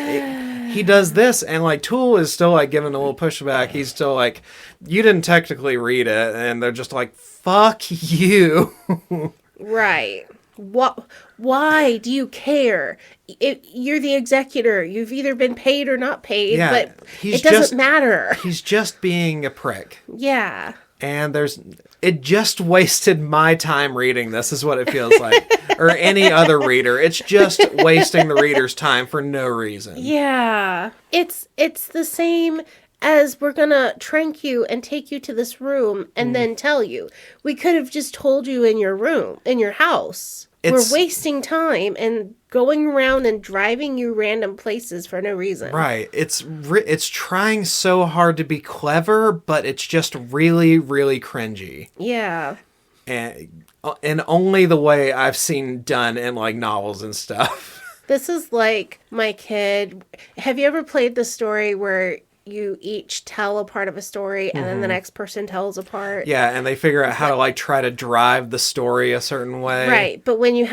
he does this, and like Toole is still like giving a little pushback. He's still like, "You didn't technically read it," and they're just like, "Fuck you." Right. What? Why do you care? You're the executor. You've either been paid or not paid, but it doesn't matter. He's just being a prick. Yeah. And it just wasted my time reading this, is what it feels like. Or any other reader. It's just wasting the reader's time for no reason. Yeah. It's the same as we're gonna trank you and take you to this room and then tell you. We could have just told you in your room, in your house. We're wasting time and going around and driving you random places for no reason. Right. It's trying so hard to be clever, but it's just really, really cringy. Yeah. And only the way I've seen done in like novels and stuff. This is like my kid. Have you ever played the story where you each tell a part of a story and then the next person tells a part? Yeah, and they figure out how to like try to drive the story a certain way. Right, but when you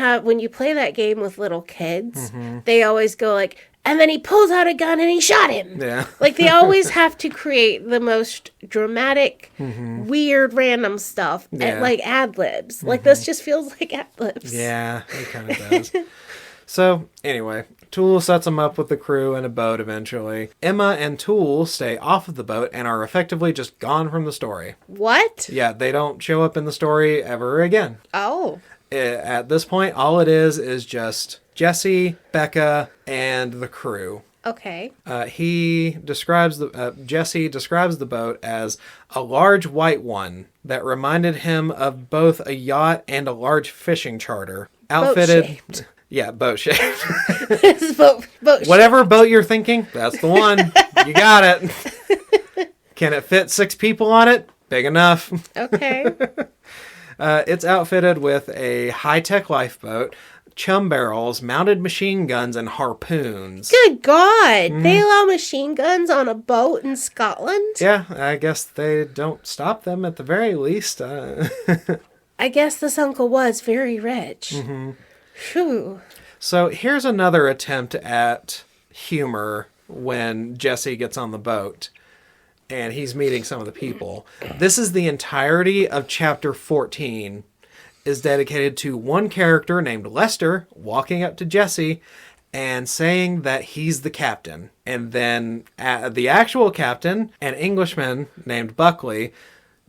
play that game with little kids, they always go like, and then he pulls out a gun and he shot him. Yeah. Like they always have to create the most dramatic, weird, random stuff, like ad-libs. Like this just feels like ad-libs. Yeah, it kind of does. So, anyway, Tool sets them up with the crew in a boat eventually. Emma and Tool stay off of the boat and are effectively just gone from the story. What? Yeah, they don't show up in the story ever again. Oh. At this point, all it is just Jesse, Becca, and the crew. Okay. Jesse describes the boat as a large white one that reminded him of both a yacht and a large fishing charter. Boat-shaped. Yeah, boat-shaped. It's boat-shaped. Whatever boat you're thinking, that's the one. You got it. Can it fit 6 people on it? Big enough. Okay. It's outfitted with a high-tech lifeboat, chum barrels, mounted machine guns, and harpoons. Good God. They allow machine guns on a boat in Scotland? Yeah, I guess they don't stop them at the very least. I guess this uncle was very rich. Phew. So here's another attempt at humor when Jesse gets on the boat and he's meeting some of the people. This is the entirety of chapter 14 is dedicated to one character named Lester walking up to Jesse and saying that he's the captain. And then the actual captain, an Englishman named Buckley,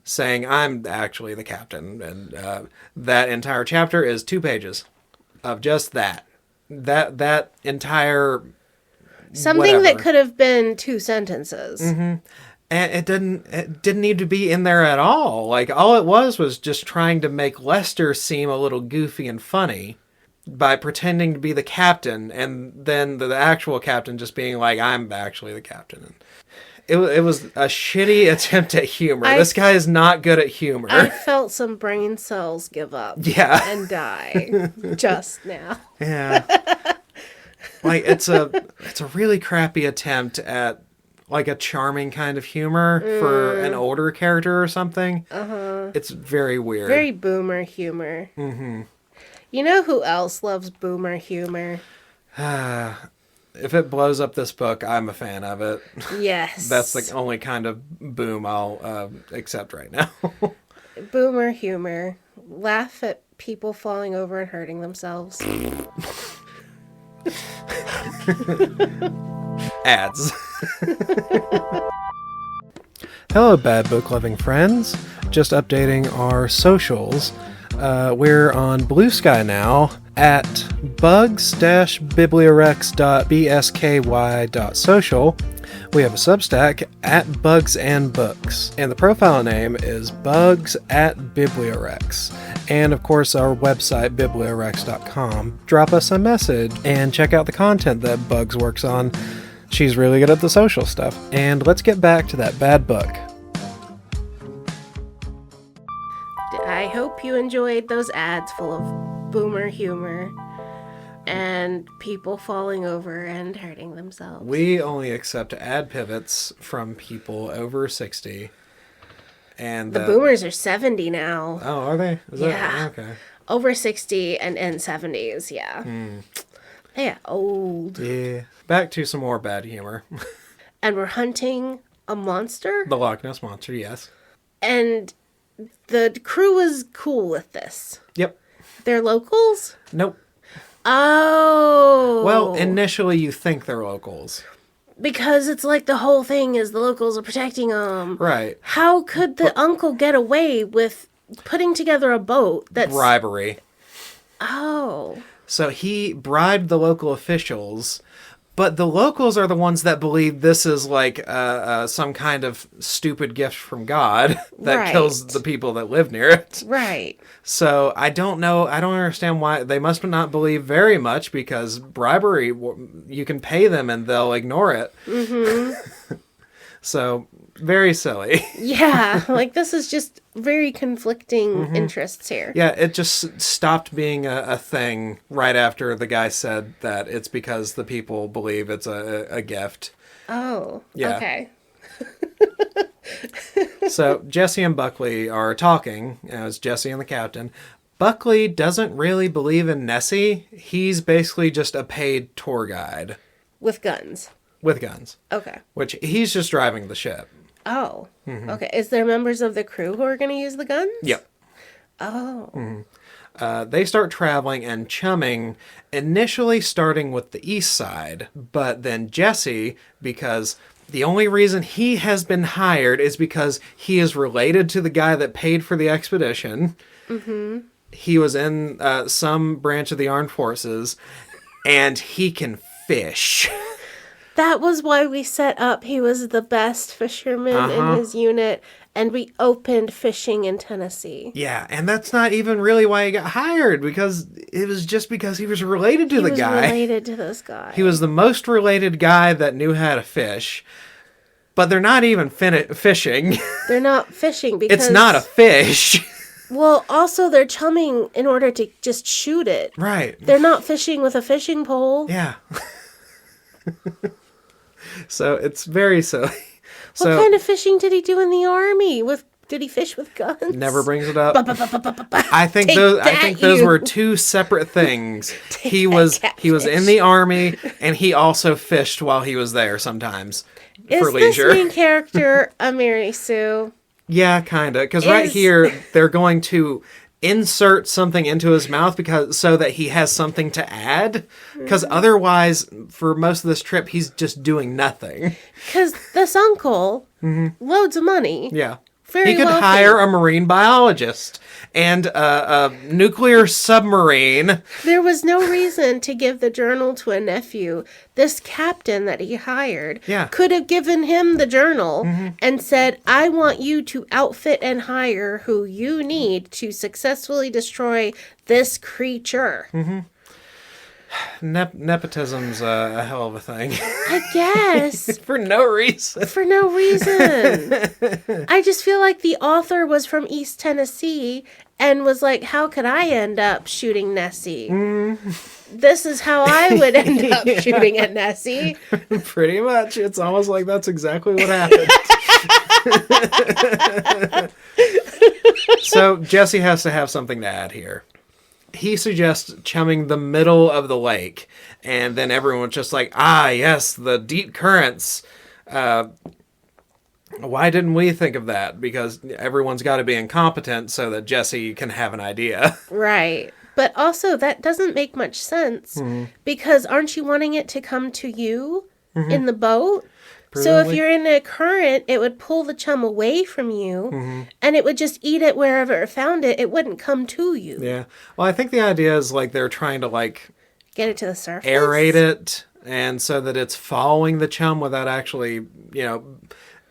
saying, I'm actually the captain. And that entire chapter is 2 pages of just that entire something that could have been 2 sentences. And it didn't need to be in there at all. Like all it was just trying to make Lester seem a little goofy and funny by pretending to be the captain, and then the actual captain just being like, I'm actually the captain. It was a shitty attempt at humor. This guy is not good at humor. I felt some brain cells give up. Yeah. And die just now. Yeah. Like it's a really crappy attempt at like a charming kind of humor for an older character or something. It's very weird. Very boomer humor. You know who else loves boomer humor? If it blows up this book, I'm a fan of it. Yes. That's the only kind of boom I'll accept right now. Boomer humor. Laugh at people falling over and hurting themselves. Ads. Hello, bad book loving friends. Just updating our socials. We're on Blue Sky now at bugs-bibliowrecks.bsky.social. We have a Substack at Bugs and Books, and the profile name is Bugs at BiblioWrecks. And of course, our website, BiblioWrecks.com. Drop us a message and check out the content that Bugs works on. She's really good at the social stuff. And let's get back to that bad book. I hope you enjoyed those ads full of boomer humor and people falling over and hurting themselves. We only accept ad pivots from people over 60. And the boomers are 70 now. Oh, are they? Is that okay? Over 60 and in 70s, yeah. Yeah, old. Yeah. Back to some more bad humor. And we're hunting a monster? The Loch Ness Monster, yes. And the crew was cool with this. Yep. They're locals? Nope. Oh. Well, initially you think they're locals. Because it's like the whole thing is the locals are protecting them. Right. How could the uncle get away with putting together a boat that's... Bribery. Oh. So he bribed the local officials, but the locals are the ones that believe this is like some kind of stupid gift from God that kills the people that live near it. Right. So I don't know. I don't understand why. They must not believe very much, because bribery, you can pay them and they'll ignore it. Mm-hmm. So very silly. Yeah. Like, this is just very conflicting interests here. Yeah, it just stopped being a thing right after the guy said that it's because the people believe it's a gift. Oh. Yeah. Okay. So Jesse and Buckley are talking, as Jesse and the captain. Buckley doesn't really believe in Nessie. He's basically just a paid tour guide. With guns. With guns. Okay. Which he's just driving the ship. Oh. Okay. Is there members of the crew who are going to use the guns? Yep. Oh. They start traveling and chumming, initially starting with the east side, but then Jesse, because the only reason he has been hired is because he is related to the guy that paid for the expedition. Mm-hmm. He was in some branch of the armed forces, and he can fish. That was why we set up. He was the best fisherman in his unit, and we opened fishing in Tennessee. Yeah, and that's not even really why he got hired, because it was just because he was related to the guy. He was related to this guy. He was the most related guy that knew how to fish, but they're not even fishing. They're not fishing because... It's not a fish. Well, also they're chumming in order to just shoot it. Right. They're not fishing with a fishing pole. Yeah. So it's very silly. What kind of fishing did he do in the army? Did he fish with guns? Never brings it up. I think those were two separate things. He was in the army, and he also fished while he was there sometimes for leisure. Is this main character a Mary Sue? Yeah, kind of. Because right here, they're going to insert something into his mouth so that he has something to add. Because otherwise, for most of this trip, he's just doing nothing. Because this uncle, loads of money. Yeah. Very he could wealthy. hire a marine biologist and a nuclear submarine. There was no reason to give the journal to a nephew. This captain that he hired could have given him the journal and said, I want you to outfit and hire who you need to successfully destroy this creature. Nepotism's a hell of a thing. I guess. For no reason. For no reason. I just feel like the author was from East Tennessee and was like, how could I end up shooting Nessie? This is how I would end up shooting at Nessie. Pretty much. It's almost like that's exactly what happened. So Jesse has to have something to add here. He suggests chumming the middle of the lake, and then everyone's just like, yes, the deep currents. Why didn't we think of that? Because everyone's got to be incompetent so that Jesse can have an idea. Right. But also, that doesn't make much sense, because aren't you wanting it to come to you in the boat? So if you're in a current, it would pull the chum away from you, and it would just eat it wherever it found it. It wouldn't come to you. Yeah. Well, I think the idea is like they're trying to get it to the surface, aerate it, and so that it's following the chum without actually,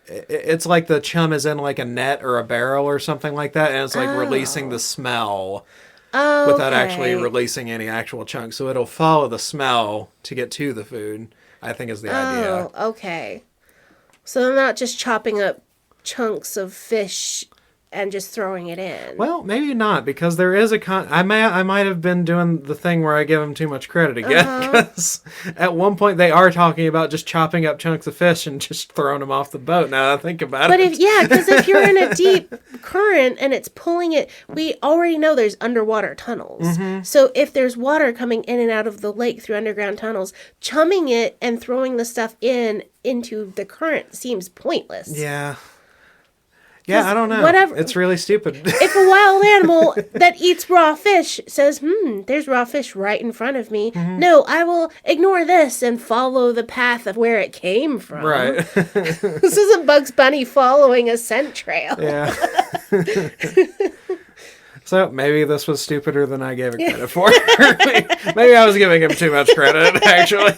it's like the chum is in like a net or a barrel or something like that, and it's like releasing the smell without actually releasing any actual chunk. So it'll follow the smell to get to the food, I think is the idea. Oh, okay. So they're not just chopping up chunks of fish and just throwing it in. Well, maybe not, because there is I might have been doing the thing where I give them too much credit again, because at one point they are talking about just chopping up chunks of fish and just throwing them off the boat. Now that I think about it. Because if you're in a deep current and it's pulling it, we already know there's underwater tunnels. So if there's water coming in and out of the lake through underground tunnels, chumming it and throwing the stuff into the current seems pointless. Yeah. Yeah, I don't know. Whatever. It's really stupid. If a wild animal that eats raw fish says, there's raw fish right in front of me. No, I will ignore this and follow the path of where it came from. Right. This isn't Bugs Bunny following a scent trail. Yeah. So maybe this was stupider than I gave it credit for. Maybe I was giving him too much credit, actually.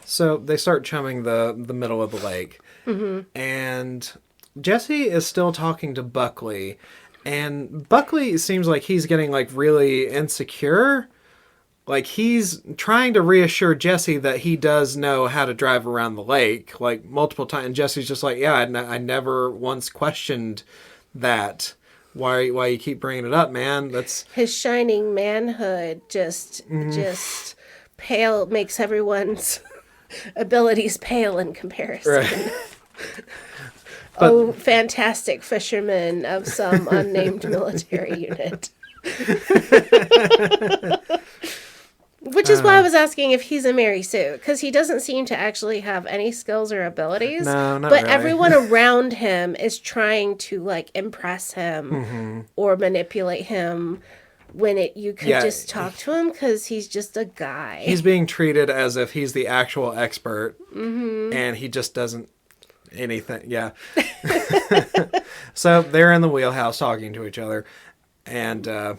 So they start chumming the middle of the lake. And Jesse is still talking to Buckley. And Buckley seems like he's getting like really insecure. Like he's trying to reassure Jesse that he does know how to drive around the lake, like multiple times. And Jesse's just like, yeah, I never once questioned that. Why you keep bringing it up, man? That's his shining manhood just pale, makes everyone's abilities pale in comparison. right. Oh, fantastic fisherman of some unnamed military unit. Which is why I was asking if he's a Mary Sue, because he doesn't seem to actually have any skills or abilities. No, not but really. Everyone around him is trying to like impress him or manipulate him when you could just talk to him because he's just a guy. He's being treated as if he's the actual expert, and he just doesn't anything. Yeah. So they're in the wheelhouse talking to each other, and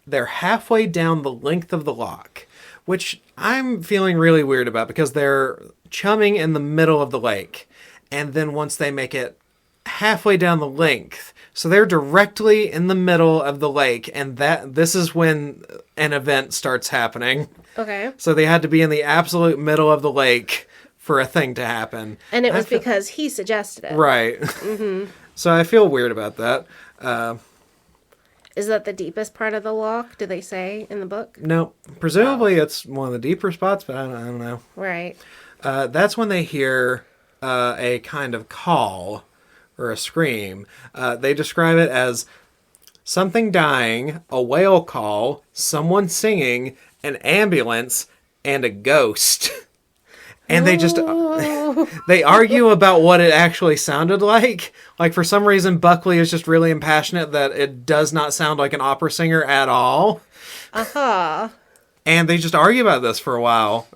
they're halfway down the length of the loch, which I'm feeling really weird about because they're chumming in the middle of the lake. And then once they make it halfway down the length, so they're directly in the middle of the lake. And this is when an event starts happening. Okay. So they had to be in the absolute middle of the lake for a thing to happen. And it was because he suggested it. Right. So I feel weird about that. Is that the deepest part of the loch? Do they say in the book? No, presumably it's one of the deeper spots, but I don't know. Right. That's when they hear a kind of call or a scream. They describe it as something dying, a whale call, someone singing, an ambulance, and a ghost. And they just, they argue about what it actually sounded like. Like, for some reason, Buckley is just really impassionate that it does not sound like an opera singer at all. Uh-huh. And they just argue about this for a while.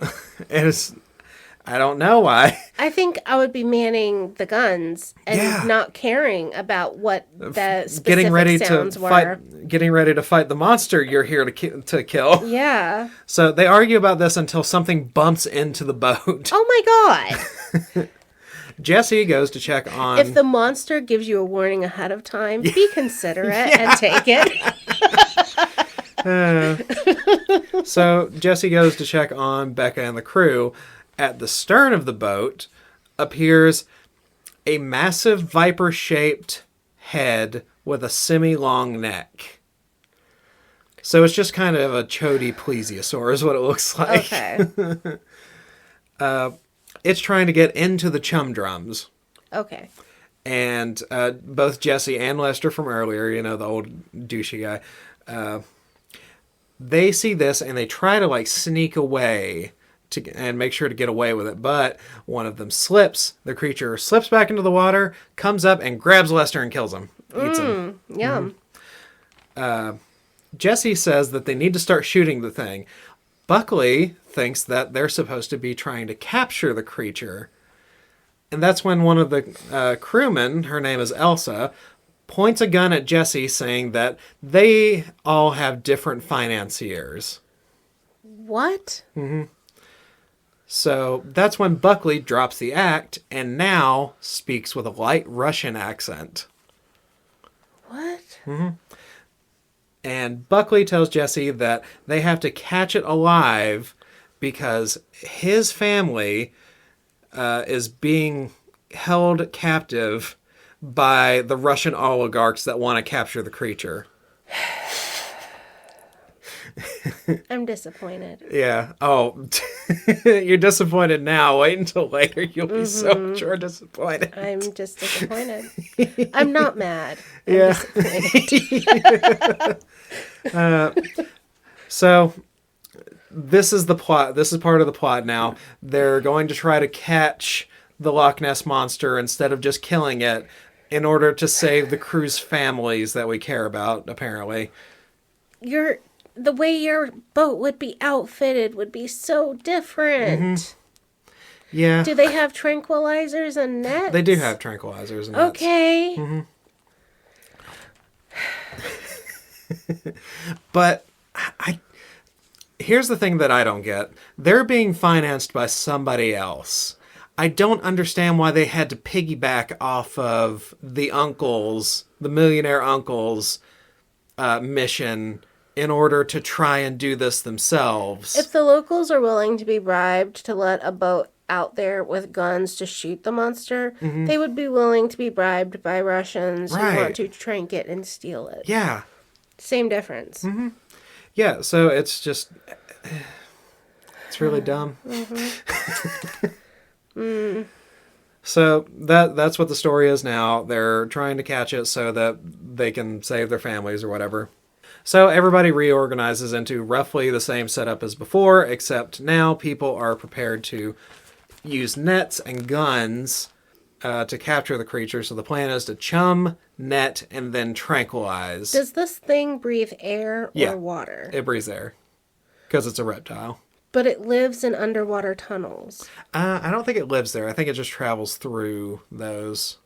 I don't know why. I think I would be manning the guns and not caring about what the specific sounds were. Getting ready to fight the monster you're here to kill. Yeah. So they argue about this until something bumps into the boat. Oh my God. Jesse goes to check on... If the monster gives you a warning ahead of time, be considerate and take it. So Jesse goes to check on Becca and the crew. At the stern of the boat appears a massive viper-shaped head with a semi-long neck. So it's just kind of a chody plesiosaur is what it looks like. Okay. It's trying to get into the chum drums. Okay. And both Jesse and Lester from earlier, the old douchey guy, they see this and they try to like sneak away and make sure to get away with it. But one of them slips. The creature slips back into the water, comes up and grabs Lester and kills him. Eats him. Yum. Jesse says that they need to start shooting the thing. Buckley thinks that they're supposed to be trying to capture the creature. And that's when one of the crewmen, her name is Elsa, points a gun at Jesse saying that they all have different financiers. What? So that's when Buckley drops the act and now speaks with a light Russian accent. What? And Buckley tells Jesse that they have to catch it alive because his family is being held captive by the Russian oligarchs that want to capture the creature. I'm disappointed. Yeah. Oh, you're disappointed now. Wait until later. You'll be so much more disappointed. I'm just disappointed. I'm not mad. I'm disappointed. So this is the plot. This is part of the plot now. They're going to try to catch the Loch Ness monster instead of just killing it in order to save the crew's families that we care about, apparently. The way your boat would be outfitted would be so different. Yeah. Do they have tranquilizers and nets? They do have tranquilizers and nets. Okay. But here's the thing that I don't get. They're being financed by somebody else. I don't understand why they had to piggyback off of the millionaire uncle's mission in order to try and do this themselves. If the locals are willing to be bribed to let a boat out there with guns to shoot the monster, they would be willing to be bribed by Russians who want to trank it and steal it. Yeah. Same difference. Yeah, so it's just... It's really dumb. So that's what the story is now. They're trying to catch it so that they can save their families or whatever. So everybody reorganizes into roughly the same setup as before, except now people are prepared to use nets and guns to capture the creature. So the plan is to chum, net, and then tranquilize. Does this thing breathe air or water? It breathes air because it's a reptile. But it lives in underwater tunnels. I don't think it lives there. I think it just travels through those.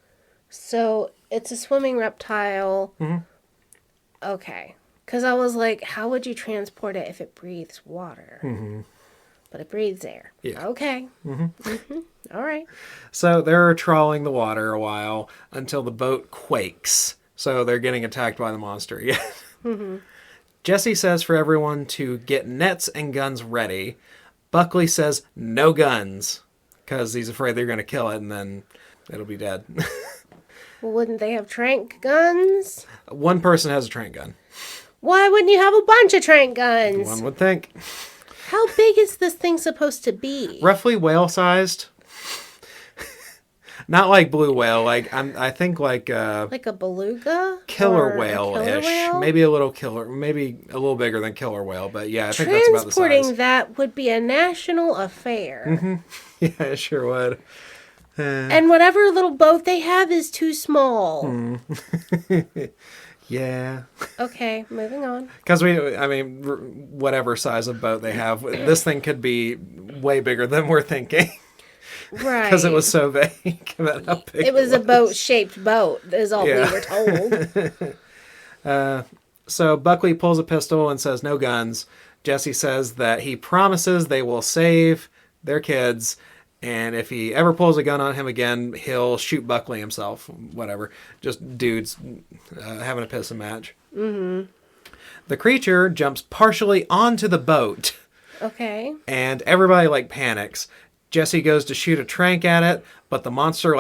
So it's a swimming reptile. Okay. Because I was like, how would you transport it if it breathes water? But it breathes air. Yeah. Okay. All right. So they're trawling the water a while until the boat quakes. So they're getting attacked by the monster again. Jesse says for everyone to get nets and guns ready. Buckley says no guns because he's afraid they're going to kill it and then it'll be dead. Well, wouldn't they have trank guns? One person has a trank gun. Why wouldn't you have a bunch of trank guns? One would think. How big is this thing supposed to be? Roughly whale-sized. Not like blue whale. I think like a beluga? Killer whale-ish. Maybe a little bigger than killer whale, but yeah, I think that's about the size. Transporting that would be a national affair. Yeah, it sure would. And whatever little boat they have is too small. Yeah. Okay, moving on. Because whatever size of boat they have, this thing could be way bigger than we're thinking. Right. Because it was so vague about how big it was. A boat-shaped boat, is all we were told. So Buckley pulls a pistol and says no guns. Jesse says that he promises they will save their kids, and if he ever pulls a gun on him again, he'll shoot Buckley himself. Whatever. Just dudes having a pissing match. The creature jumps partially onto the boat. Okay. And everybody panics. Jesse goes to shoot a trank at it, but the monster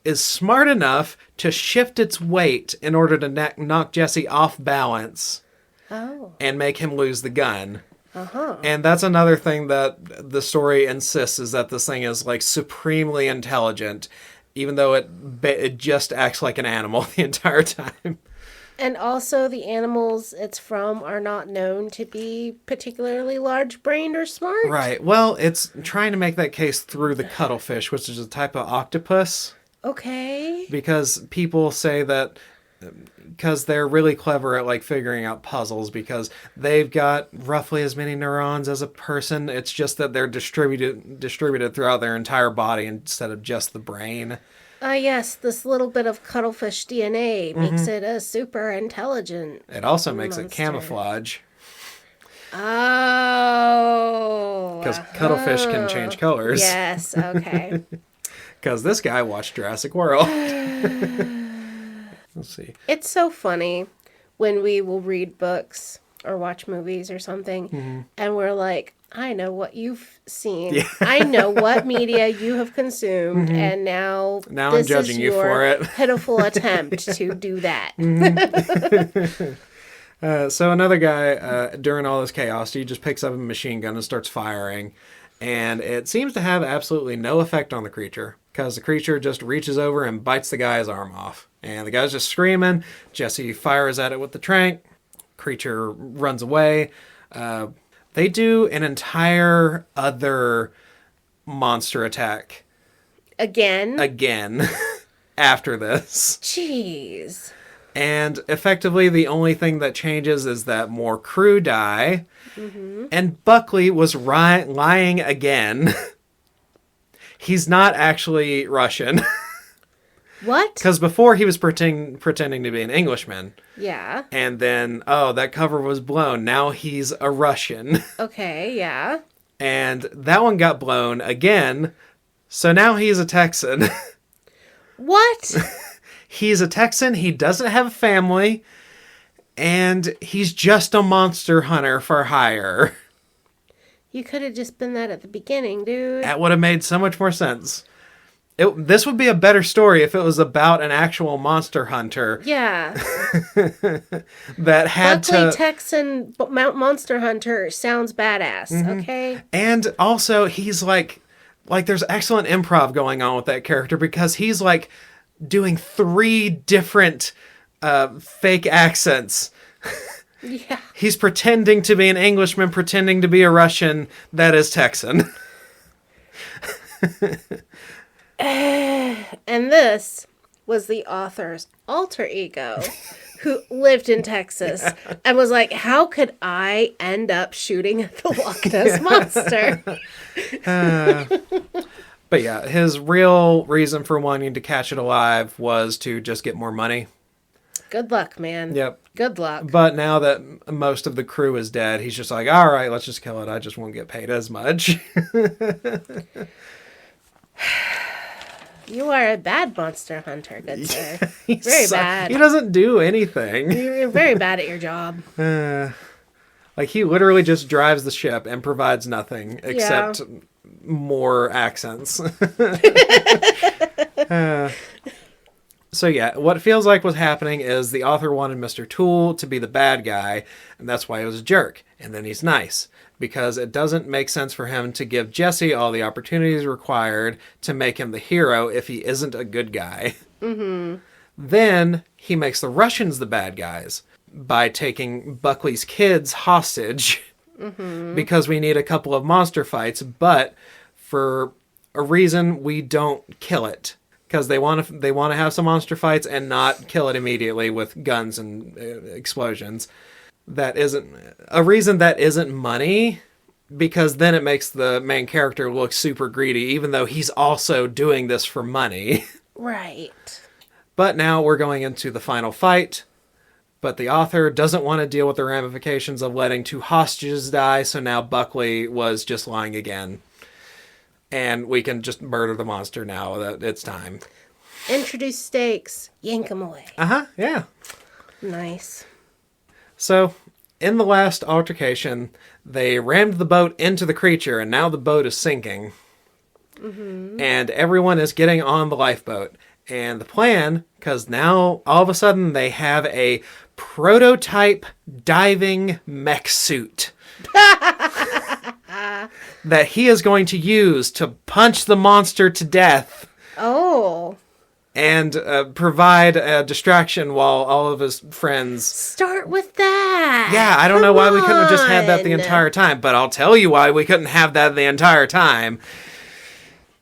is smart enough to shift its weight in order to knock Jesse off balance and make him lose the gun. And that's another thing that the story insists is that this thing is supremely intelligent, even though it just acts like an animal the entire time. And also, the animals it's from are not known to be particularly large-brained or smart. Right. Well, it's trying to make that case through the cuttlefish, which is a type of octopus. Okay. Because people say that because they're really clever at figuring out puzzles because they've got roughly as many neurons as a person. It's just that they're distributed throughout their entire body instead of just the brain. Yes, this little bit of cuttlefish DNA makes it a super intelligent It also makes it camouflage. Oh. Because cuttlefish can change colors. Yes, okay. Because this guy watched Jurassic World. Let's see. It's so funny when we will read books or watch movies or something, and we're like, I know what you've seen. Yeah. I know what media you have consumed, and now I'm judging you for it. Pitiful attempt to do that. So another guy, during all this chaos, he just picks up a machine gun and starts firing, and it seems to have absolutely no effect on the creature, because the creature just reaches over and bites the guy's arm off. And the guy's just screaming. Jesse fires at it with the trank. Creature runs away. They do an entire other monster attack Again. After this. Jeez. And effectively, the only thing that changes is that more crew die. Mm-hmm. And Buckley was lying again. He's not actually Russian. What? Because before he was pretending to be an Englishman. Yeah. And then, that cover was blown. Now he's a Russian. Okay, yeah. And that one got blown again. So now he's a Texan. What? He's a Texan. He doesn't have a family. And he's just a monster hunter for hire. You could have just been that at the beginning, dude. That would have made so much more sense. This would be a better story if it was about an actual monster hunter. Yeah. That had Buckley Texan monster hunter sounds badass, okay? And also, he's like there's excellent improv going on with that character because he's like doing 3 different fake accents. Yeah. He's pretending to be an Englishman, pretending to be a Russian that is Texan. And this was the author's alter ego who lived in Texas and was like, how could I end up shooting at the Loch Ness Monster? But yeah, his real reason for wanting to catch it alive was to just get more money. Good luck, man. Yep. Good luck. But now that most of the crew is dead, he's just like, all right, let's just kill it. I just won't get paid as much. You are a bad monster hunter, good sir. Very bad. He doesn't do anything. You're very bad at your job. Like, he literally just drives the ship and provides nothing except more accents. So yeah, what it feels like was happening is the author wanted Mr. Toole to be the bad guy, and that's why he was a jerk. And then he's nice, because it doesn't make sense for him to give Jesse all the opportunities required to make him the hero if he isn't a good guy. Mm-hmm. Then he makes the Russians the bad guys by taking Buckley's kids hostage, because we need a couple of monster fights, but for a reason we don't kill it. Because they want to have some monster fights and not kill it immediately with guns and explosions. That isn't a reason that isn't money, because then it makes the main character look super greedy, even though he's also doing this for money. Right. But now we're going into the final fight. But the author doesn't want to deal with the ramifications of letting 2 hostages die, so now Buckley was just lying again. And we can just murder the monster now that it's time. Introduce stakes. Yank them away. Yeah. Nice. So, in the last altercation, they rammed the boat into the creature, and now the boat is sinking. Mm-hmm. And everyone is getting on the lifeboat. And the plan, because now, all of a sudden, they have a prototype diving mech suit. That he is going to use to punch the monster to death. Oh. And provide a distraction while all of his friends... Start with that. Yeah, I don't know why we couldn't have just had that the entire time, but I'll tell you why we couldn't have that the entire time.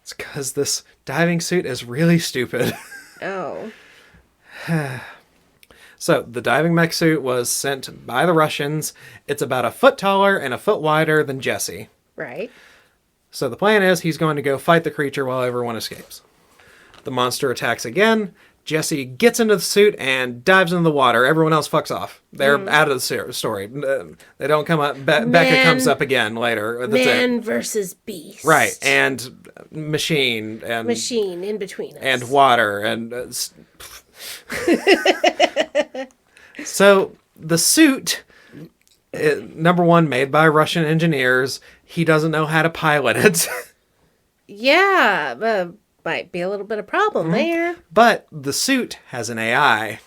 It's because this diving suit is really stupid. Oh. So, the diving mech suit was sent by the Russians. It's about a foot taller and a foot wider than Jesse. Right. So the plan is he's going to go fight the creature while everyone escapes. The monster attacks again. Jesse gets into the suit and dives into the water. Everyone else fucks off. They're out of the story. They don't come up. Becca comes up again later. That's man versus beast. Right. And machine. And machine in between us. And water. And so the suit, number one, made by Russian engineers. He doesn't know how to pilot it. Yeah, might be a little bit of problem there. But the suit has an AI.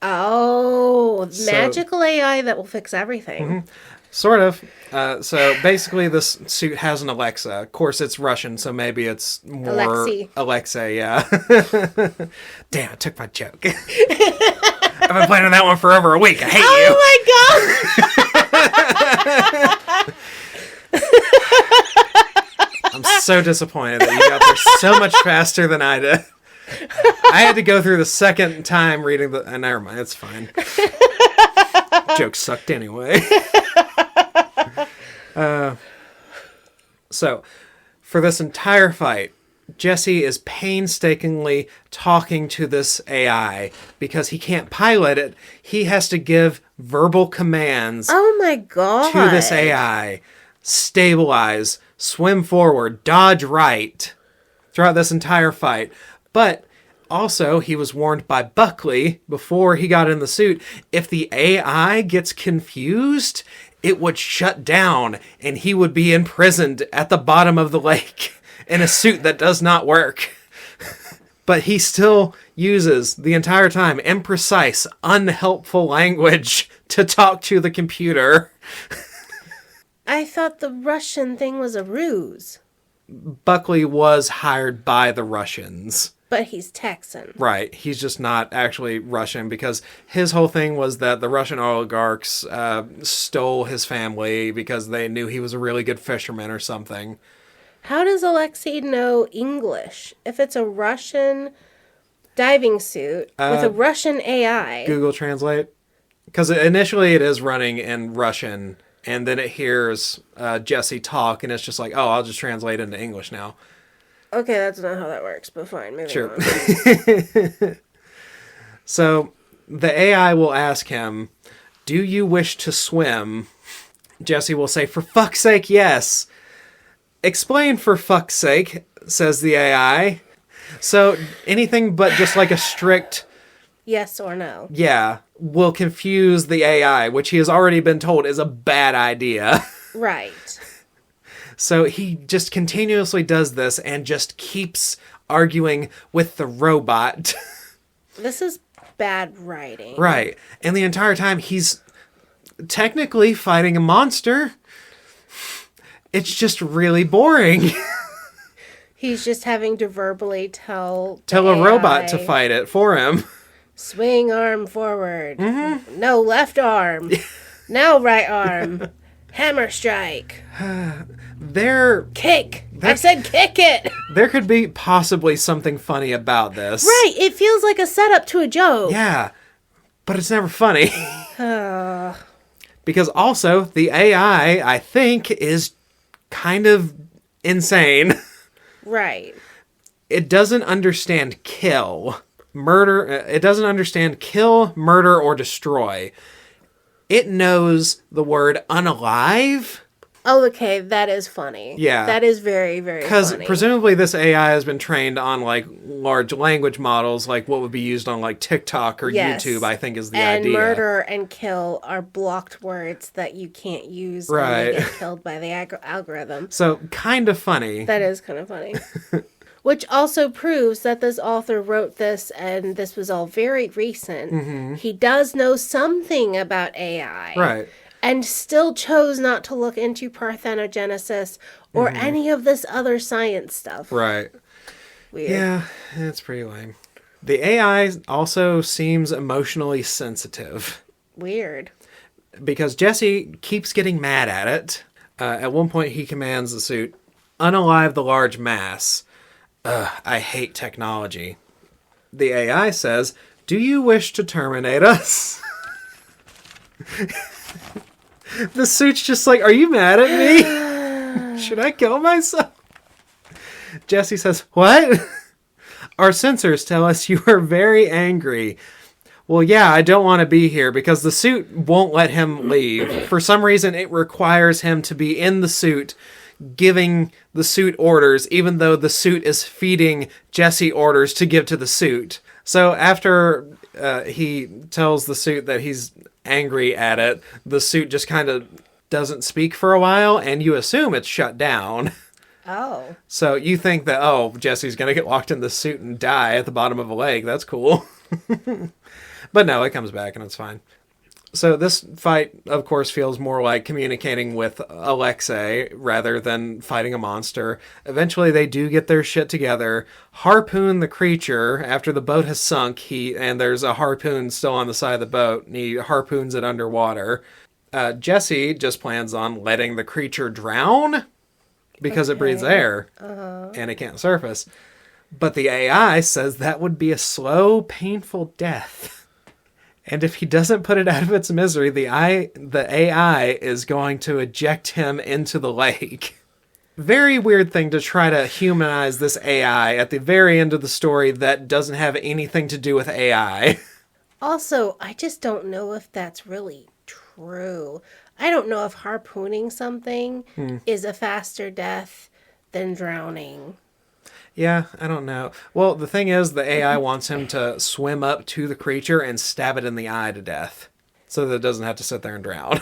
Oh, magical AI that will fix everything. Mm-hmm. Sort of. So basically this suit has an Alexa. Of course, it's Russian, so maybe it's more... Alexa, yeah. Damn, I took my joke. I've been playing on that one for over a week. I hate you. Oh my god! I'm so disappointed that you got there so much faster than I did. I had to go through the second time reading the... never mind, it's fine. Joke sucked anyway. So, for this entire fight, Jesse is painstakingly talking to this AI because he can't pilot it. He has to give verbal commands Oh my god. to this AI. Stabilize, swim forward, dodge right throughout this entire fight. But also, he was warned by Buckley before he got in the suit, if the AI gets confused, it would shut down and he would be imprisoned at the bottom of the lake in a suit that does not work. But he still uses the entire time imprecise, unhelpful language to talk to the computer. I thought the Russian thing was a ruse. Buckley was hired by the Russians. But he's Texan. Right. He's just not actually Russian because his whole thing was that the Russian oligarchs stole his family because they knew he was a really good fisherman or something. How does Alexei know English if it's a Russian diving suit with a Russian AI? Google Translate. Because initially it is running in Russian, and then it hears Jesse talk, and it's just like, oh, I'll just translate into English now. Okay, that's not how that works, but fine. Moving Sure. on. So the AI will ask him, do you wish to swim? Jesse will say, for fuck's sake, yes. Explain for fuck's sake, says the AI. So anything but just like a strict Yes or no. yeah will confuse the AI, which he has already been told is a bad idea. Right. So he just continuously does this and just keeps arguing with the robot. This is bad writing. Right. And the entire time he's technically fighting a monster. It's just really boring. He's just having to verbally tell Tell a robot AI, to fight it for him. swing arm forward. Mm-hmm. No, left arm. Now right arm. Hammer strike. Kick. I said kick it. There could be possibly something funny about this. Right. It feels like a setup to a joke. Yeah. But it's never funny. Because also, the AI, I think, is kind of insane. Right. It doesn't understand kill, murder. It doesn't understand kill, murder, or destroy. It knows the word unalive. Oh, okay. That is funny. Yeah. That is very, very funny. Because presumably this AI has been trained on like large language models, like what would be used on like TikTok or YouTube, I think is the idea. And murder and kill are blocked words that you can't use when you get killed by the algorithm. So kind of funny. That is kind of funny. Which also proves that this author wrote this and this was all very recent. Mm-hmm. He does know something about AI. Right. And still chose not to look into parthenogenesis or any of this other science stuff. Right. Weird. Yeah, it's pretty lame. The AI also seems emotionally sensitive. Weird. Because Jesse keeps getting mad at it. At one point, he commands the suit, unalive the large mass. I hate technology. The AI says, do you wish to terminate us? The suit's just like, are you mad at me? Should I kill myself? Jesse says, what? Our sensors tell us you are very angry. Well, yeah, I don't want to be here because the suit won't let him leave. For some reason, it requires him to be in the suit, giving the suit orders, even though the suit is feeding Jesse orders to give to the suit. So after he tells the suit that he's angry at it, the suit just kind of doesn't speak for a while, and you assume it's shut down. Oh. So you think that, oh, Jesse's going to get locked in the suit and die at the bottom of a lake. That's cool. But no, it comes back and it's fine. So this fight, of course, feels more like communicating with Alexei rather than fighting a monster. Eventually, they do get their shit together, harpoon the creature after the boat has sunk. And there's a harpoon still on the side of the boat, and he harpoons it underwater. Jesse just plans on letting the creature drown. because it breathes air and it can't surface. But the AI says that would be a slow, painful death. And if he doesn't put it out of its misery, the AI is going to eject him into the lake. Very weird thing to try to humanize this AI at the very end of the story that doesn't have anything to do with AI. Also, I just don't know if that's really true. I don't know if harpooning something is a faster death than drowning. Yeah, I don't know. Well, the thing is, the AI wants him to swim up to the creature and stab it in the eye to death so that it doesn't have to sit there and drown.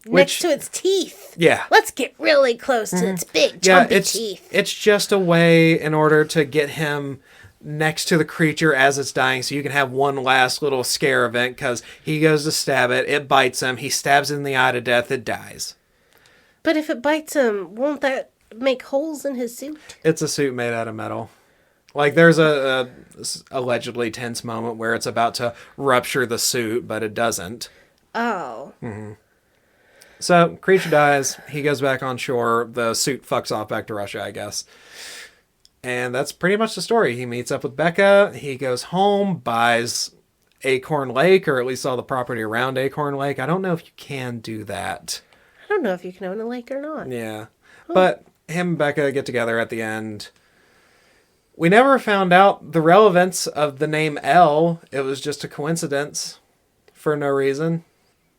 Next to its teeth. Yeah. Let's get really close to its big, jumpy teeth. It's just a way in order to get him next to the creature as it's dying so you can have one last little scare event because he goes to stab it, it bites him, he stabs it in the eye to death, it dies. But if it bites him, won't that make holes in his suit? It's a suit made out of metal. Like, there's a allegedly tense moment where it's about to rupture the suit, but it doesn't. Oh. Mm-hmm. So, creature dies, he goes back on shore, the suit fucks off back to Russia, I guess. And that's pretty much the story. He meets up with Becca, he goes home, buys Acorn Lake, or at least all the property around Acorn Lake. I don't know if you can do that. I don't know if you can own a lake or not. Yeah. But him and Becca get together at the end. We never found out the relevance of the name Elle. It was just a coincidence for no reason.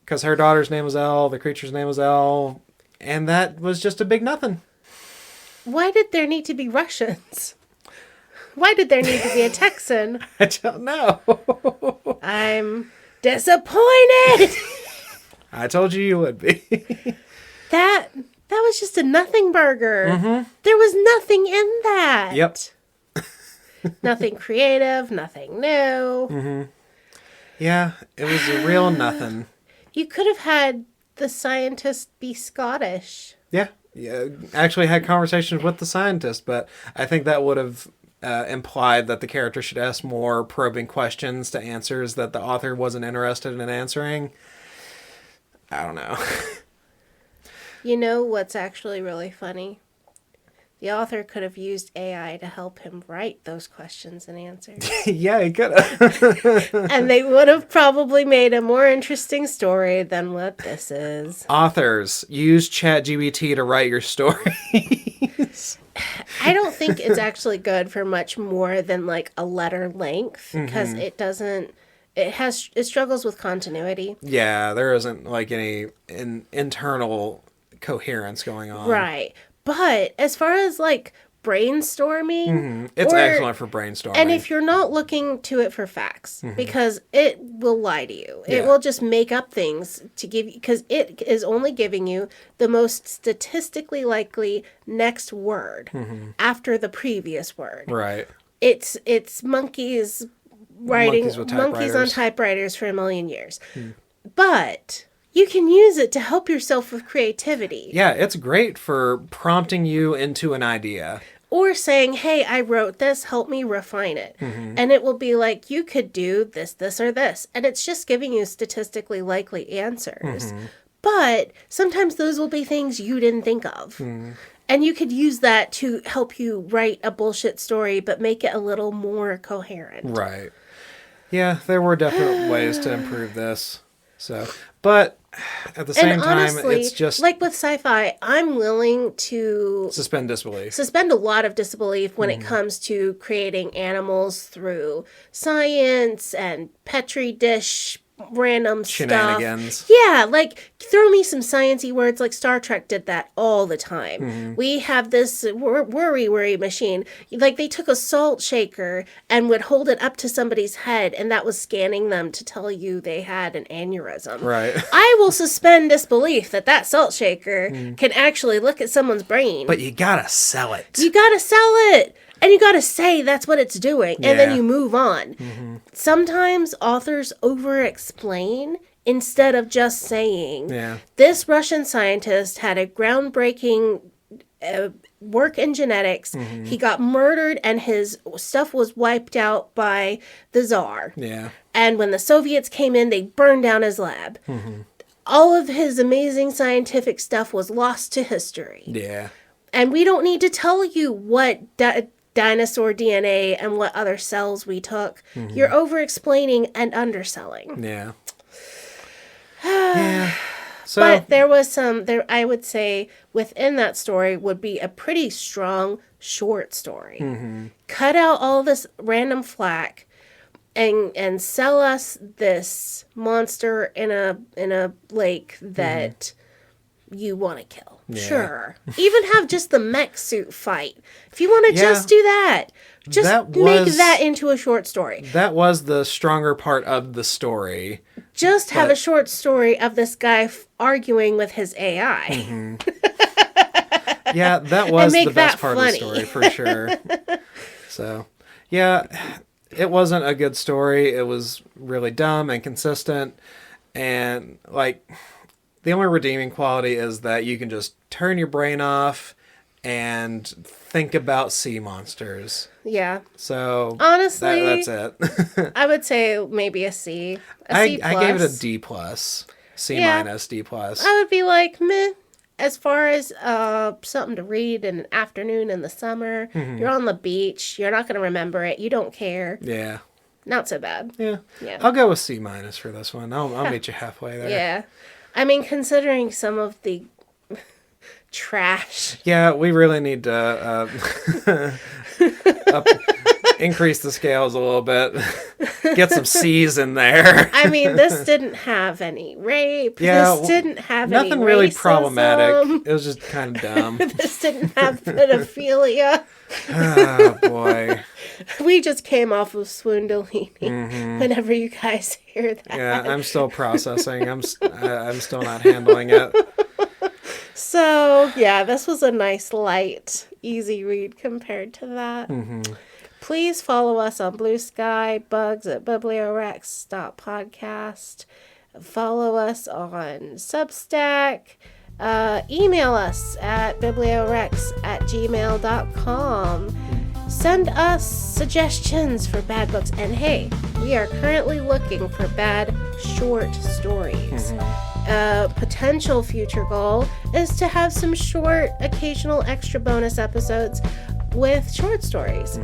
Because her daughter's name was Elle, the creature's name was Elle, and that was just a big nothing. Why did there need to be Russians? Why did there need to be a Texan? I don't know. I'm disappointed. I told you would be. That was just a nothing burger. Mm-hmm. There was nothing in that. Yep. Nothing creative, nothing new. Mm-hmm. Yeah, it was a real nothing. You could have had the scientist be Scottish. Yeah. Actually had conversations with the scientist, but I think that would have implied that the character should ask more probing questions to answers that the author wasn't interested in answering. I don't know. You know what's actually really funny? The author could have used AI to help him write those questions and answers. Yeah, he could have. And they would have probably made a more interesting story than what this is. Authors, use ChatGPT to write your stories. I don't think it's actually good for much more than like a letter length because it struggles with continuity. Yeah, there isn't like any internal coherence going on. Right. But as far as like brainstorming, it's excellent for brainstorming. And if you're not looking to it for facts, because it will lie to you. Yeah. It will just make up things to give you, because it is only giving you the most statistically likely next word after the previous word. Right. It's monkeys writing monkeys on typewriters. typewriters for a million years. But you can use it to help yourself with creativity. Yeah, it's great for prompting you into an idea. Or saying, hey, I wrote this, help me refine it. And it will be like, you could do this, this, or this. And it's just giving you statistically likely answers. But sometimes those will be things you didn't think of. And you could use that to help you write a bullshit story, but make it a little more coherent. Right. Yeah, there were definite ways to improve this. So, but at the same honestly, time, it's just like with sci-fi, I'm willing to suspend disbelief. Suspend a lot of disbelief when it comes to creating animals through science and petri dish random Shenanigans. stuff. Yeah, like throw me some sciencey words. Like Star Trek did that all the time. We have this worry machine. Like they took a salt shaker and would hold it up to somebody's head, and that was scanning them to tell you they had an aneurysm. Right. I will suspend disbelief that salt shaker can actually look at someone's brain. But you gotta sell it. You gotta sell it. And you gotta say that's what it's doing. And then you move on. Sometimes authors over-explain instead of just saying, this Russian scientist had a groundbreaking work in genetics. He got murdered and his stuff was wiped out by the Tsar. Yeah. And when the Soviets came in, they burned down his lab. All of his amazing scientific stuff was lost to history. Yeah. And we don't need to tell you what dinosaur DNA and what other cells we took. You're over-explaining and underselling. Yeah. Yeah. So, but there was I would say, within that story would be a pretty strong short story. Cut out all this random flack and sell us this monster in a lake that you want to kill. Yeah. Sure. Even have just the mech suit fight. If you want to just do that, make that into a short story. That was the stronger part of the story. Just have a short story of this guy arguing with his AI. Yeah, that was the best part funny. of the story, for sure. So, yeah, it wasn't a good story. It was really dumb and consistent. And, like, the only redeeming quality is that you can just turn your brain off and think about sea monsters. Yeah. So, honestly, that's it. I would say maybe a C. C+. I gave it a D+. C minus, D+. I would be like, meh. As far as something to read in an afternoon in the summer, you're on the beach, you're not going to remember it, you don't care. Yeah. Not so bad. Yeah. Yeah. I'll go with C minus for this one. I'll meet you halfway there. Yeah. I mean, considering some of the trash. Yeah, we really need to increase the scales a little bit. Get some C's in there. I mean, this didn't have any rape. Yeah, this didn't have any nothing really racism. Problematic. It was just kind of dumb. This didn't have pedophilia. Oh, boy. We just came off of Swoondalini. Whenever you guys hear that. Yeah, I'm still processing. I'm still not handling it. So, yeah, this was a nice, light, easy read compared to that. Please follow us on Blue Sky, Bugs at BiblioWrecks.podcast. Follow us on Substack. Email us at BiblioWrecks@gmail.com. Send us suggestions for bad books. And hey, we are currently looking for bad short stories. Potential future goal is to have some short, occasional extra bonus episodes with short stories.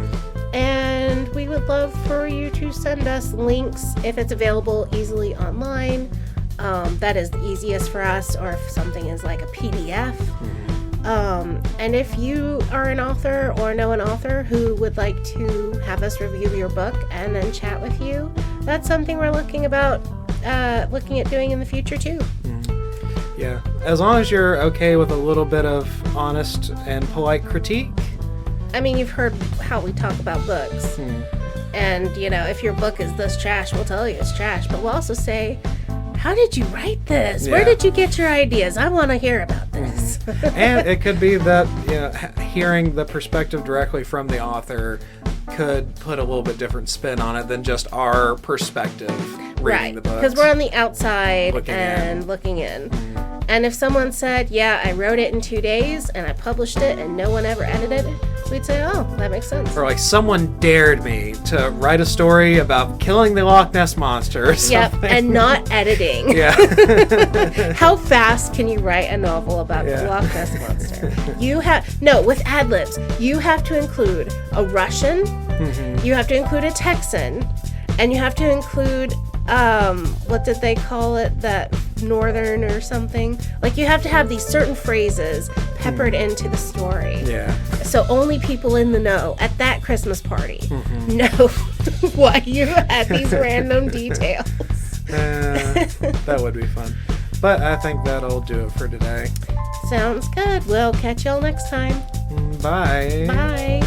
And we would love for you to send us links if it's available easily online. That is the easiest for us, or if something is like a PDF. And if you are an author or know an author who would like to have us review your book and then chat with you, that's something we're looking at doing in the future too. Yeah, as long as you're okay with a little bit of honest and polite critique. I mean, you've heard how we talk about books. And, you know, if your book is this trash, we'll tell you it's trash. But we'll also say, how did you write this? Where did you get your ideas? I want to hear about this. And it could be that, you know, hearing the perspective directly from the author could put a little bit different spin on it than just our perspective reading the book. Because we're on the outside looking in. And if someone said, yeah, I wrote it in 2 days and I published it and no one ever edited it, we'd say, oh, that makes sense. Or like someone dared me to write a story about killing the Loch Ness monster or something. Yep, and not editing. Yeah. How fast can you write a novel about the Loch Ness monster? With ad-libs, you have to include a Russian, you have to include a Texan, and you have to include, what did they call it? That northern or something? Like, you have to have these certain phrases peppered into the story. Yeah. So only people in the know at that Christmas party know why you had these random details. That would be fun. But I think that'll do it for today. Sounds good. We'll catch y'all next time. Bye. Bye.